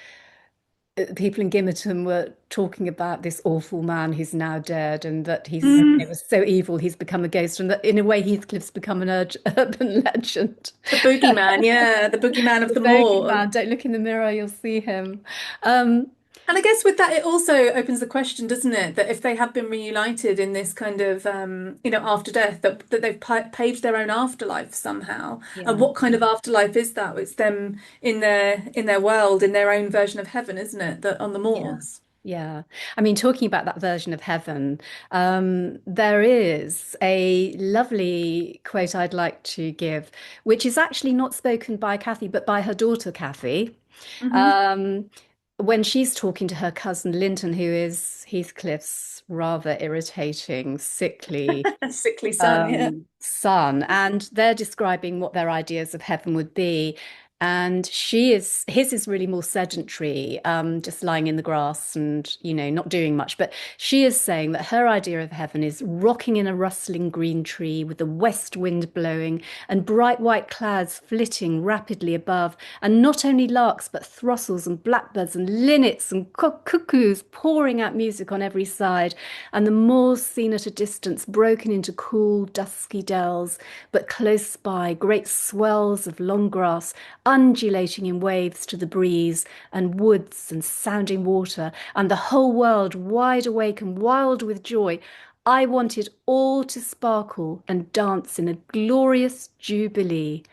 people in Gimmerton were talking about this awful man who's now dead and that Mm, was so evil he's become a ghost and that in a way Heathcliff's become an urban legend. the boogeyman, yeah, the boogeyman of The the moor. bogeyman, don't look in the mirror, you'll see him. Um, And I guess with that, it also opens the question, doesn't it, that if they have been reunited in this kind of, after death, that they've paved their own afterlife somehow. And yeah. what kind of afterlife is that? It's them in their world, in their own version of heaven, isn't it? That on the Yeah. moors. Yeah. I mean, talking about that version of heaven, there is a lovely quote I'd like to give, which is actually not spoken by Kathy, but by her daughter, Kathy, Hmm. um, when she's talking to her cousin Linton, who is Heathcliff's rather irritating, sickly Sickly son, yeah. son, and they're describing what their ideas of heaven would be. And his is really more sedentary, just lying in the grass and, not doing much. But she is saying that her idea of heaven is rocking in a rustling green tree with the west wind blowing and bright white clouds flitting rapidly above, and not only larks, but throstles and blackbirds and linnets and cuckoos pouring out music on every side, and the moors seen at a distance, broken into cool, dusky dells, but close by, great swells of long grass, undulating in waves to the breeze, and woods and sounding water, and the whole world wide awake and wild with joy. I want it all to sparkle and dance in a glorious jubilee.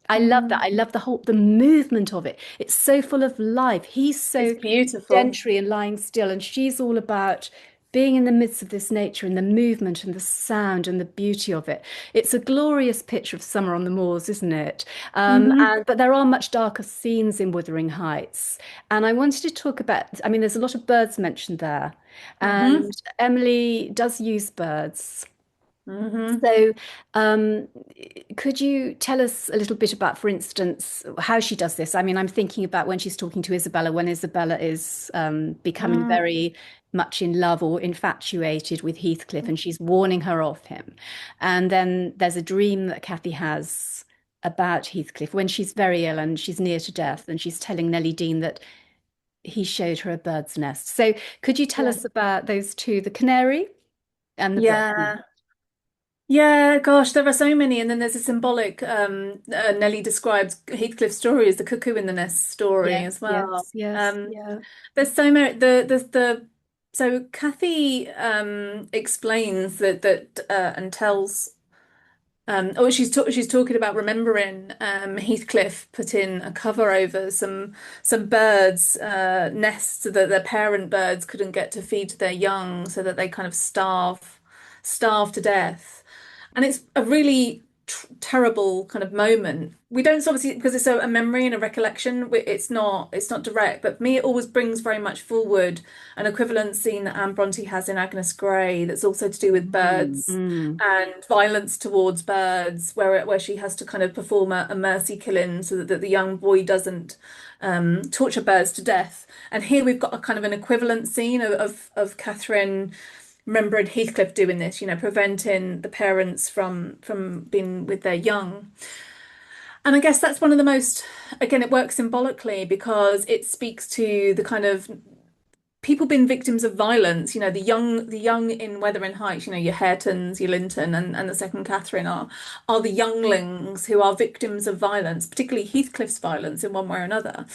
I love that. Mm. I love the movement of it. It's so full of life. He's It's so beautiful. sedentary and lying still, and she's all about being in the midst of this nature and the movement and the sound and the beauty of it. It's a glorious picture of summer on the moors, isn't it? Hmm. But there are much darker scenes in Wuthering Heights. And I wanted to talk about, I mean, there's a lot of birds mentioned there, Hmm. and Emily does use birds. Hmm. So, um, could you tell us a little bit about, for instance, how she does this? I mean, I'm thinking about when she's talking to Isabella, when Isabella is becoming Mm. very much in love or infatuated with Heathcliff, and she's warning her off him. And then there's a dream that Kathy has about Heathcliff when she's very ill and she's near to death, and she's telling Nellie Dean that he showed her a bird's nest. So, could you tell Yeah. us about those two, the canary and the bird's nest? Yeah. Yeah, gosh, there are so many. And then there's a symbolic, Nellie describes Heathcliff's story as the cuckoo in the nest story as Yes, well. yes, yes, yeah. There's so many, so Kathy, explains and tells, she's talking about remembering, Heathcliff put in a cover over some birds, nests that their parent birds couldn't get to feed their young so that they kind of starve to death. And it's a really terrible kind of moment. We don't obviously because it's a memory and a recollection. It's not direct, but for me it always brings very much forward an equivalent scene that Anne Bronte has in Agnes Grey that's also to do with Mm, birds mm. and violence towards birds, where she has to kind of perform a mercy killing so that the young boy doesn't, torture birds to death. And here we've got a kind of an equivalent scene of Catherine remembering Heathcliff doing this, preventing the parents from being with their young. And I guess that's one of the most, again, it works symbolically because it speaks to the kind of people being victims of violence. The young in Wuthering Heights, your Haretons, your Linton, and the second Catherine are the younglings who are victims of violence, particularly Heathcliff's violence in one way or another.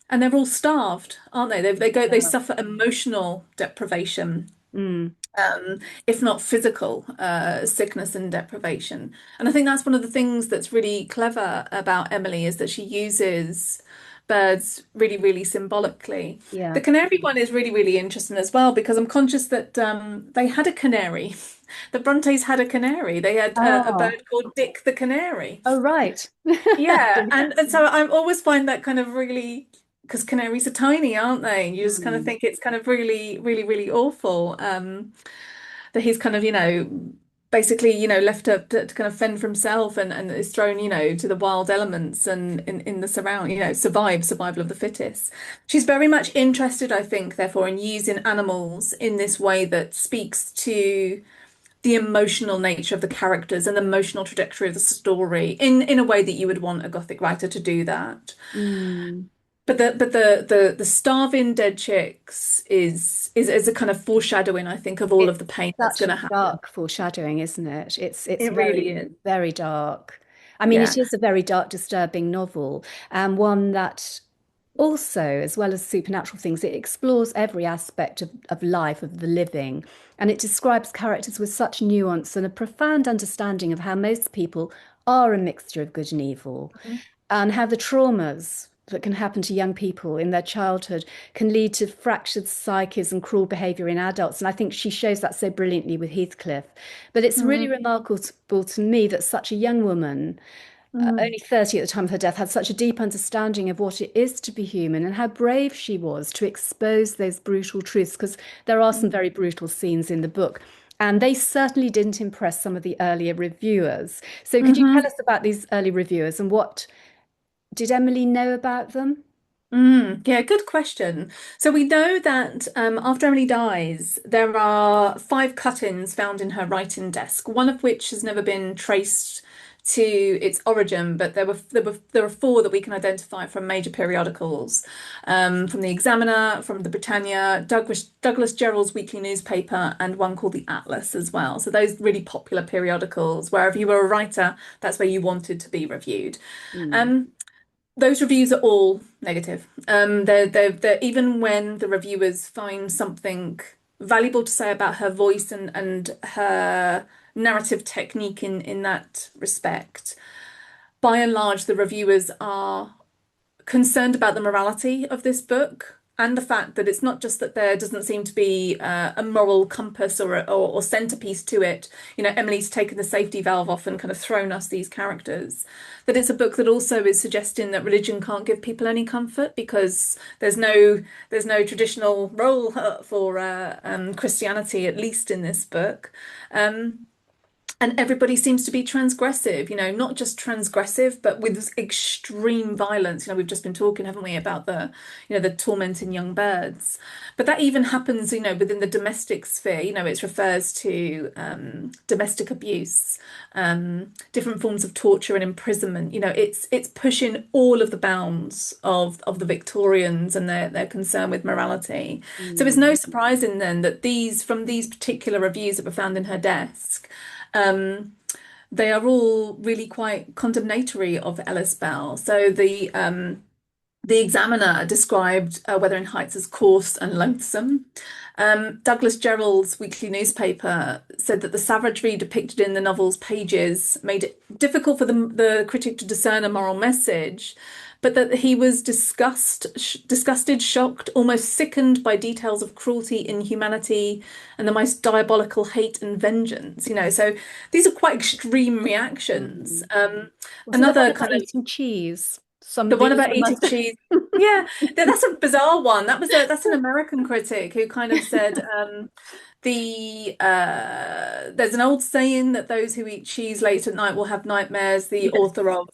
And they're all starved, aren't they? They Yeah. suffer emotional deprivation, Mm, if not physical, sickness and deprivation. And I think that's one of the things that's really clever about Emily is that she uses, birds really, really symbolically. Yeah. The canary one is really, really interesting as well because I'm conscious that they had a canary. The Brontes had a canary. They had a Oh, bird called Dick the Canary. oh, right. Yeah, and Yes. so I always find that kind of really, because canaries are tiny, aren't they? You just kind of Mm. think it's kind of really, really, really awful. That he's kind of, basically, left to kind of fend for himself and is thrown, to the wild elements and in the surround, survival of the fittest. She's very much interested, I think, therefore, in using animals in this way that speaks to the emotional nature of the characters and the emotional trajectory of the story in a way that you would want a Gothic writer to do that. Mm. But the starving dead chicks is a kind of foreshadowing, I think, of all of It's the pain that's such going a to happen. dark foreshadowing, isn't it? It's It very, really is. very dark. I mean, it Yeah. is a very dark, disturbing novel, and one that also, as well as supernatural things, it explores every aspect of life, of the living, and it describes characters with such nuance and a profound understanding of how most people are a mixture of good and evil, Mhm. and how the traumas that can happen to young people in their childhood can lead to fractured psyches and cruel behavior in adults. And I think she shows that so brilliantly with Heathcliff. But it's really Mm, remarkable to me that such a young woman, mm, only 30 at the time of her death, had such a deep understanding of what it is to be human and how brave she was to expose those brutal truths, because there are some mm, very brutal scenes in the book. And they certainly didn't impress some of the earlier reviewers. So could you tell mhm. us about these early reviewers and what did Emily know about them? Yeah, good question. So we know that after Emily dies, there are 5 cut-ins found in her writing desk, one of which has never been traced to its origin, but there are 4 that we can identify from major periodicals, from the Examiner, from the Britannia, Douglas Jerrold's weekly newspaper, and one called the Atlas as well. So those really popular periodicals, where if you were a writer, that's where you wanted to be reviewed. Mm, Um, those reviews are all negative. They're even when the reviewers find something valuable to say about her voice and her narrative technique in that respect. By and large, the reviewers are concerned about the morality of this book and the fact that it's not just that there doesn't seem to be a moral compass or centerpiece to it. Emily's taken the safety valve off and kind of thrown us these characters. That it's a book that also is suggesting that religion can't give people any comfort because there's no traditional role for Christianity, at least in this book. Um, and everybody seems to be transgressive, not just transgressive, but with extreme violence. We've just been talking, haven't we, about the tormenting young birds. But that even happens, within the domestic sphere. It refers to domestic abuse, different forms of torture and imprisonment. It's pushing all of the bounds of the Victorians and their concern with morality. So it's mm, no surprising then that from these particular reviews that were found in her desk, um, they are all really quite condemnatory of Ellis Bell. So the Examiner described Wuthering Heights as coarse and loathsome. Douglas Jerrold's weekly newspaper said that the savagery depicted in the novel's pages made it difficult for the critic to discern a moral message, but that he was disgusted, shocked, almost sickened by details of cruelty, inhumanity, and the most diabolical hate and vengeance. So these are quite extreme reactions. mm. Was it the one Another about kind of eating cheese? the one These about are eating must. cheese. Yeah, that's a bizarre one. That's an American critic who kind of said there's an old saying that those who eat cheese late at night will have nightmares. The Yes. author of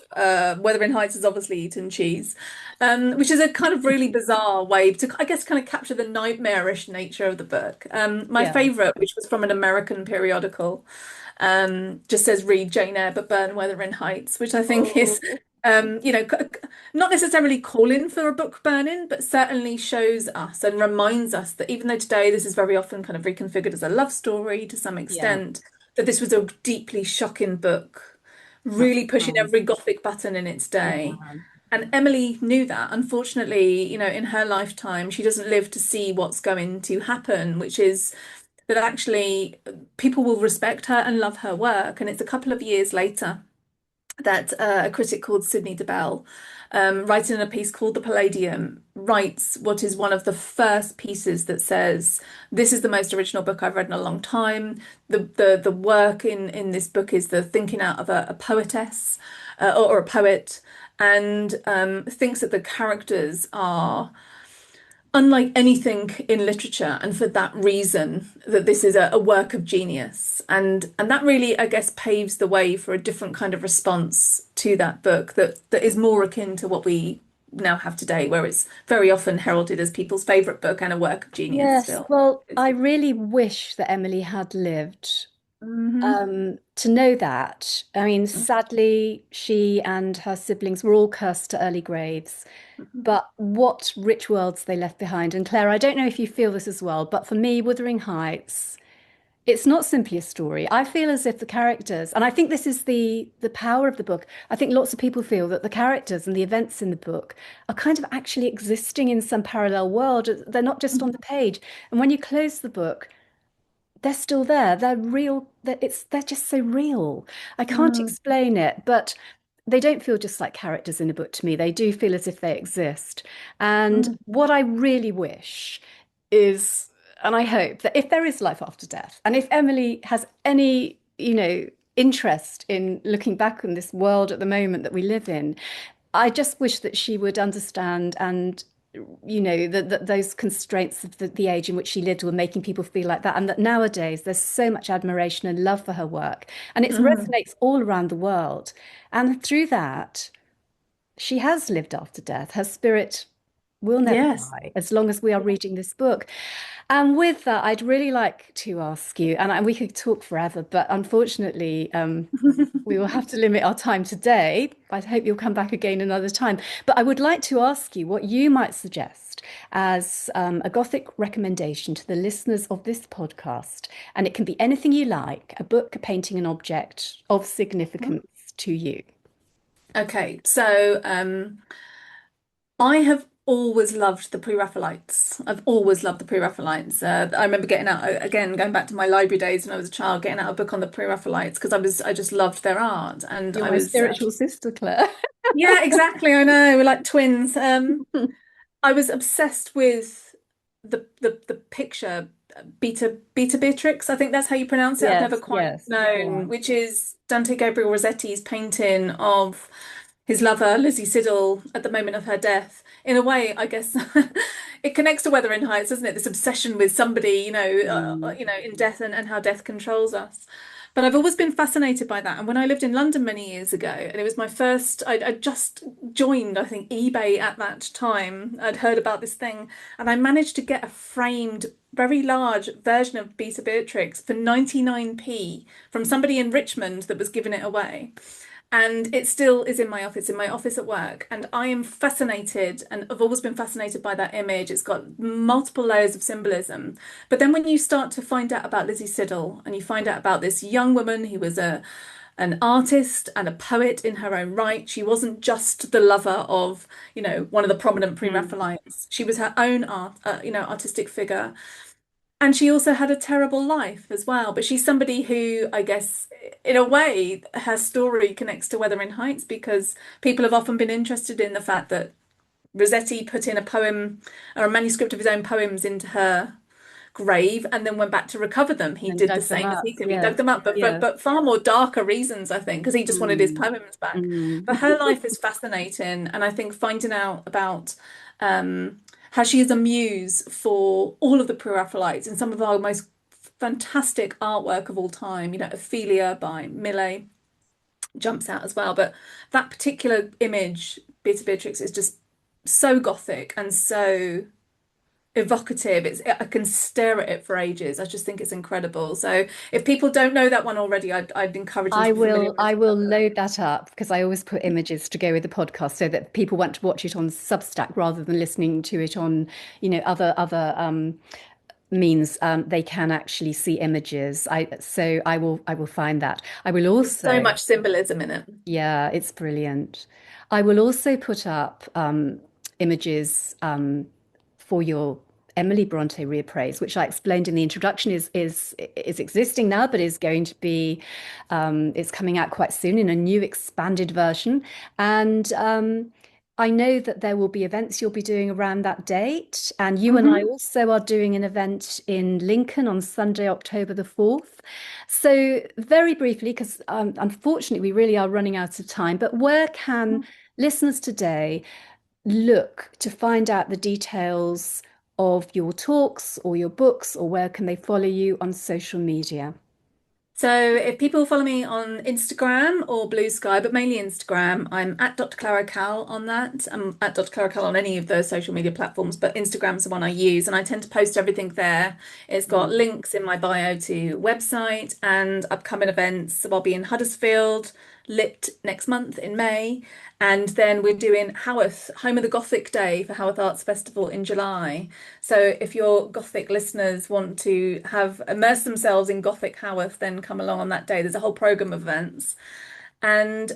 Wuthering Heights has obviously eaten cheese, which is a kind of really bizarre way to, I guess, kind of capture the nightmarish nature of the book. My Yeah. favorite, which was from an American periodical, just says read Jane Eyre but burn Wuthering Heights, which I think is Oh, not necessarily calling for a book burning, but certainly shows us and reminds us that even though today this is very often kind of reconfigured as a love story to some yeah. extent, that this was a deeply shocking book, That's really pushing right. every Gothic button in its day. Yeah. And Emily knew that. Unfortunately, in her lifetime, she doesn't live to see what's going to happen, which is that actually people will respect her and love her work. And it's a couple of years later that a critic called Sydney DeBell, writing in a piece called The Palladium, writes what is one of the first pieces that says, "This is the most original book I've read in a long time. The work in this book is the thinking out of a poetess or a poet," and thinks that the characters are unlike anything in literature, and for that reason, that this is a work of genius, and that really, I guess, paves the way for a different kind of response to that book that is more akin to what we now have today, where it's very often heralded as people's favorite book and a work of genius Yes, still. well, I really wish that Emily had lived Hmm. to know that. I mean, sadly, she and her siblings were all cursed to early graves. But what rich worlds they left behind. And Claire, I don't know if you feel this as well, but for me, Wuthering Heights, it's not simply a story. I feel as if the characters, and I think this is the power of the book. I think lots of people feel that the characters and the events in the book are kind of actually existing in some parallel world. They're not just on the page. And when you close the book, they're still there. They're real. They're just so real. I can't Mm, explain it, but they don't feel just like characters in a book to me. They do feel as if they exist. And mm, what I really wish is, and I hope that if there is life after death, and if Emily has any, interest in looking back on this world at the moment that we live in, I just wish that she would understand and that those constraints of the age in which she lived were making people feel like that, and that nowadays there's so much admiration and love for her work, and it mm. resonates all around the world. And through that, she has lived after death. Her spirit will never Yes. die as long as we are reading this book. And with that, I'd really like to ask you, and we could talk forever, but unfortunately, we will have to limit our time today. I hope you'll come back again another time. But I would like to ask you what you might suggest as a Gothic recommendation to the listeners of this podcast. And it can be anything you like, a book, a painting, an object of significance to you. Okay, so I have always loved the Pre-Raphaelites. I've always loved the Pre-Raphaelites. I remember getting out again, going back to my library days when I was a child, getting out a book on the Pre-Raphaelites because I just loved their art, and You're I my was spiritual sister, Claire. yeah, exactly. I know we're like twins. I was obsessed with the picture Beta Beatrix. I think that's how you pronounce it. I've never Yes, quite yes. known, Yeah. which is Dante Gabriel Rossetti's painting of his lover, Lizzie Siddal, at the moment of her death. In a way, I guess it connects to Wuthering Heights, doesn't it? This obsession with somebody, Mm. in death and how death controls us. But I've always been fascinated by that. And when I lived in London many years ago, and it was my first, I just joined, I think, eBay at that time. I'd heard about this thing, and I managed to get a framed, very large version of Beta Beatrix for 99p from somebody in Richmond that was giving it away. And it still is in my office at work. And I am fascinated, and I've always been fascinated by that image. It's got multiple layers of symbolism. But then when you start to find out about Lizzie Siddal and you find out about this young woman who was an artist and a poet in her own right, she wasn't just the lover of, one of the prominent Mm. pre-Raphaelites. She was her own artistic figure. And she also had a terrible life as well. But she's somebody who, I guess, in a way, her story connects to Wuthering Heights because people have often been interested in the fact that Rossetti put in a poem or a manuscript of his own poems into her grave and then went back to recover them. He And did the dug them same as up. he could. He dug Yes, them up, but yes. but far more darker reasons, I think, because he just wanted his Mm. poems back. Mm. But her life is fascinating, and I think finding out about how she is a muse for all of the Pre-Raphaelites and some of our most fantastic artwork of all time. Ophelia by Millet jumps out as well. But that particular image, Beta Beatrix, is just so gothic and so evocative. I can stare at it for ages. I just think it's incredible. So if people don't know that one already, I'd encourage them I to be familiar will with I will that. load that up because I always put images to go with the podcast so that people want to watch it on Substack rather than listening to it on, other means. They can actually see images. I will find that. I will There's so also, much symbolism in it. yeah, it's brilliant. I will also put up images for your Emily Brontë Reappraised, which I explained in the introduction is existing now, but is going to be it's coming out quite soon in a new expanded version. And I know that there will be events you'll be doing around that date, and you and I Hmm. also are doing an event in Lincoln on Sunday, October the 4th. So, very briefly, because unfortunately we really are running out of time, but where can listeners today look to find out the details of your talks or your books, or where can they follow you on social media? So if people follow me on Instagram or Blue Sky, but mainly Instagram, I'm at Dr. Clara Cal on that. I'm at Dr. Clara Cal on any of the social media platforms, but Instagram's the one I use, and I tend to post everything there. It's got Mm. links in my bio to website and upcoming events. So I'll be in Huddersfield, Lit next month in May, and then we're doing Haworth, Home of the Gothic Day for Haworth Arts Festival in July. So if your Gothic listeners want to have immerse themselves in Gothic Haworth, then come along on that day. There's a whole program of events. And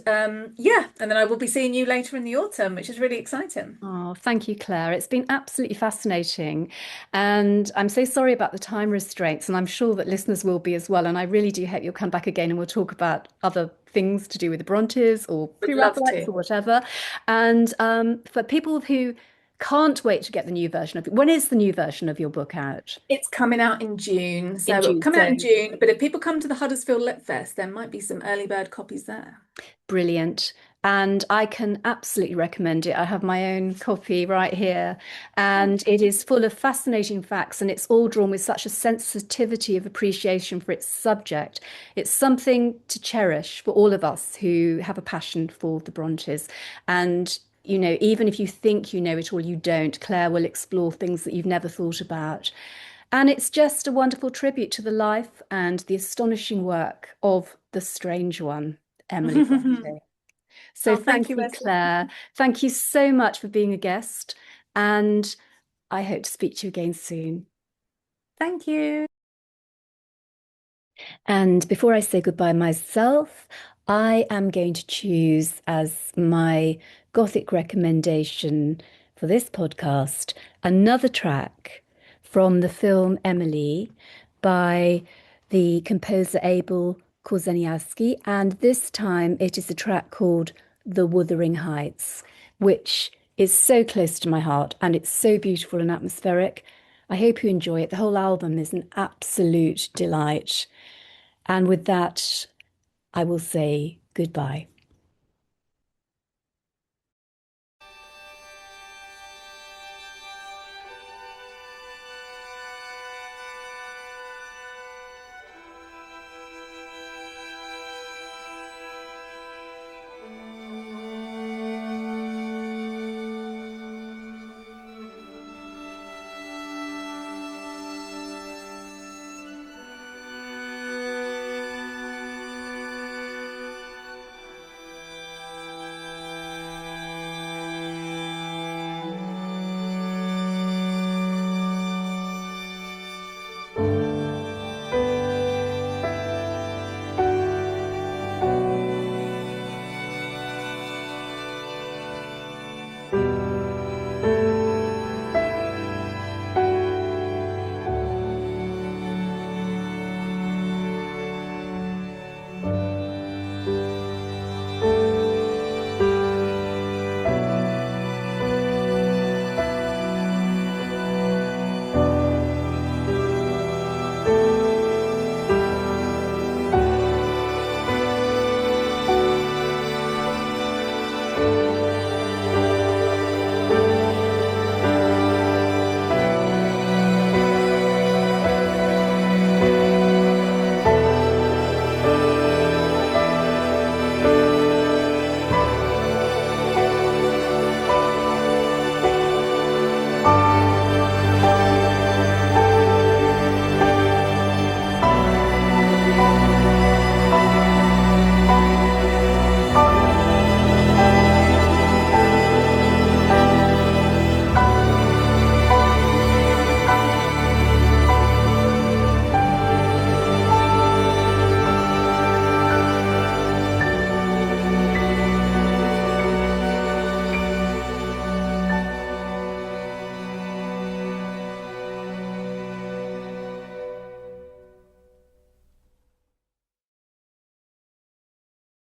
yeah, and then I will be seeing you later in the autumn, which is really exciting. Oh, thank you, Claire. It's been absolutely fascinating. And I'm so sorry about the time restraints, and I'm sure that listeners will be as well. And I really do hope you'll come back again and we'll talk about other things to do with the Brontes or Would love pre-Raphaelites to. or whatever. And for people who can't wait to get the new version of it, when is the new version of your book out? It's coming out in June. So In it'll June. come out in So June, but if people come to the Huddersfield Lit Fest, there might be some early bird copies there. brilliant. And I can absolutely recommend it. I have my own copy right here, and it is full of fascinating facts, and it's all drawn with such a sensitivity of appreciation for its subject. It's something to cherish for all of us who have a passion for the Brontes. And, even if you think you know it all, you don't. Claire will explore things that you've never thought about. And it's just a wonderful tribute to the life and the astonishing work of the strange one, Emily Bronte. So Oh, thank thank you, you, Essie. Claire. Thank you so much for being a guest. And I hope to speak to you again soon. Thank you. And before I say goodbye myself, I am going to choose as my Gothic recommendation for this podcast another track from the film Emily by the composer Abel Korzeniowski. And this time it is a track called The Wuthering Heights, which is so close to my heart and it's so beautiful and atmospheric. I hope you enjoy it. The whole album is an absolute delight. And with that, I will say goodbye.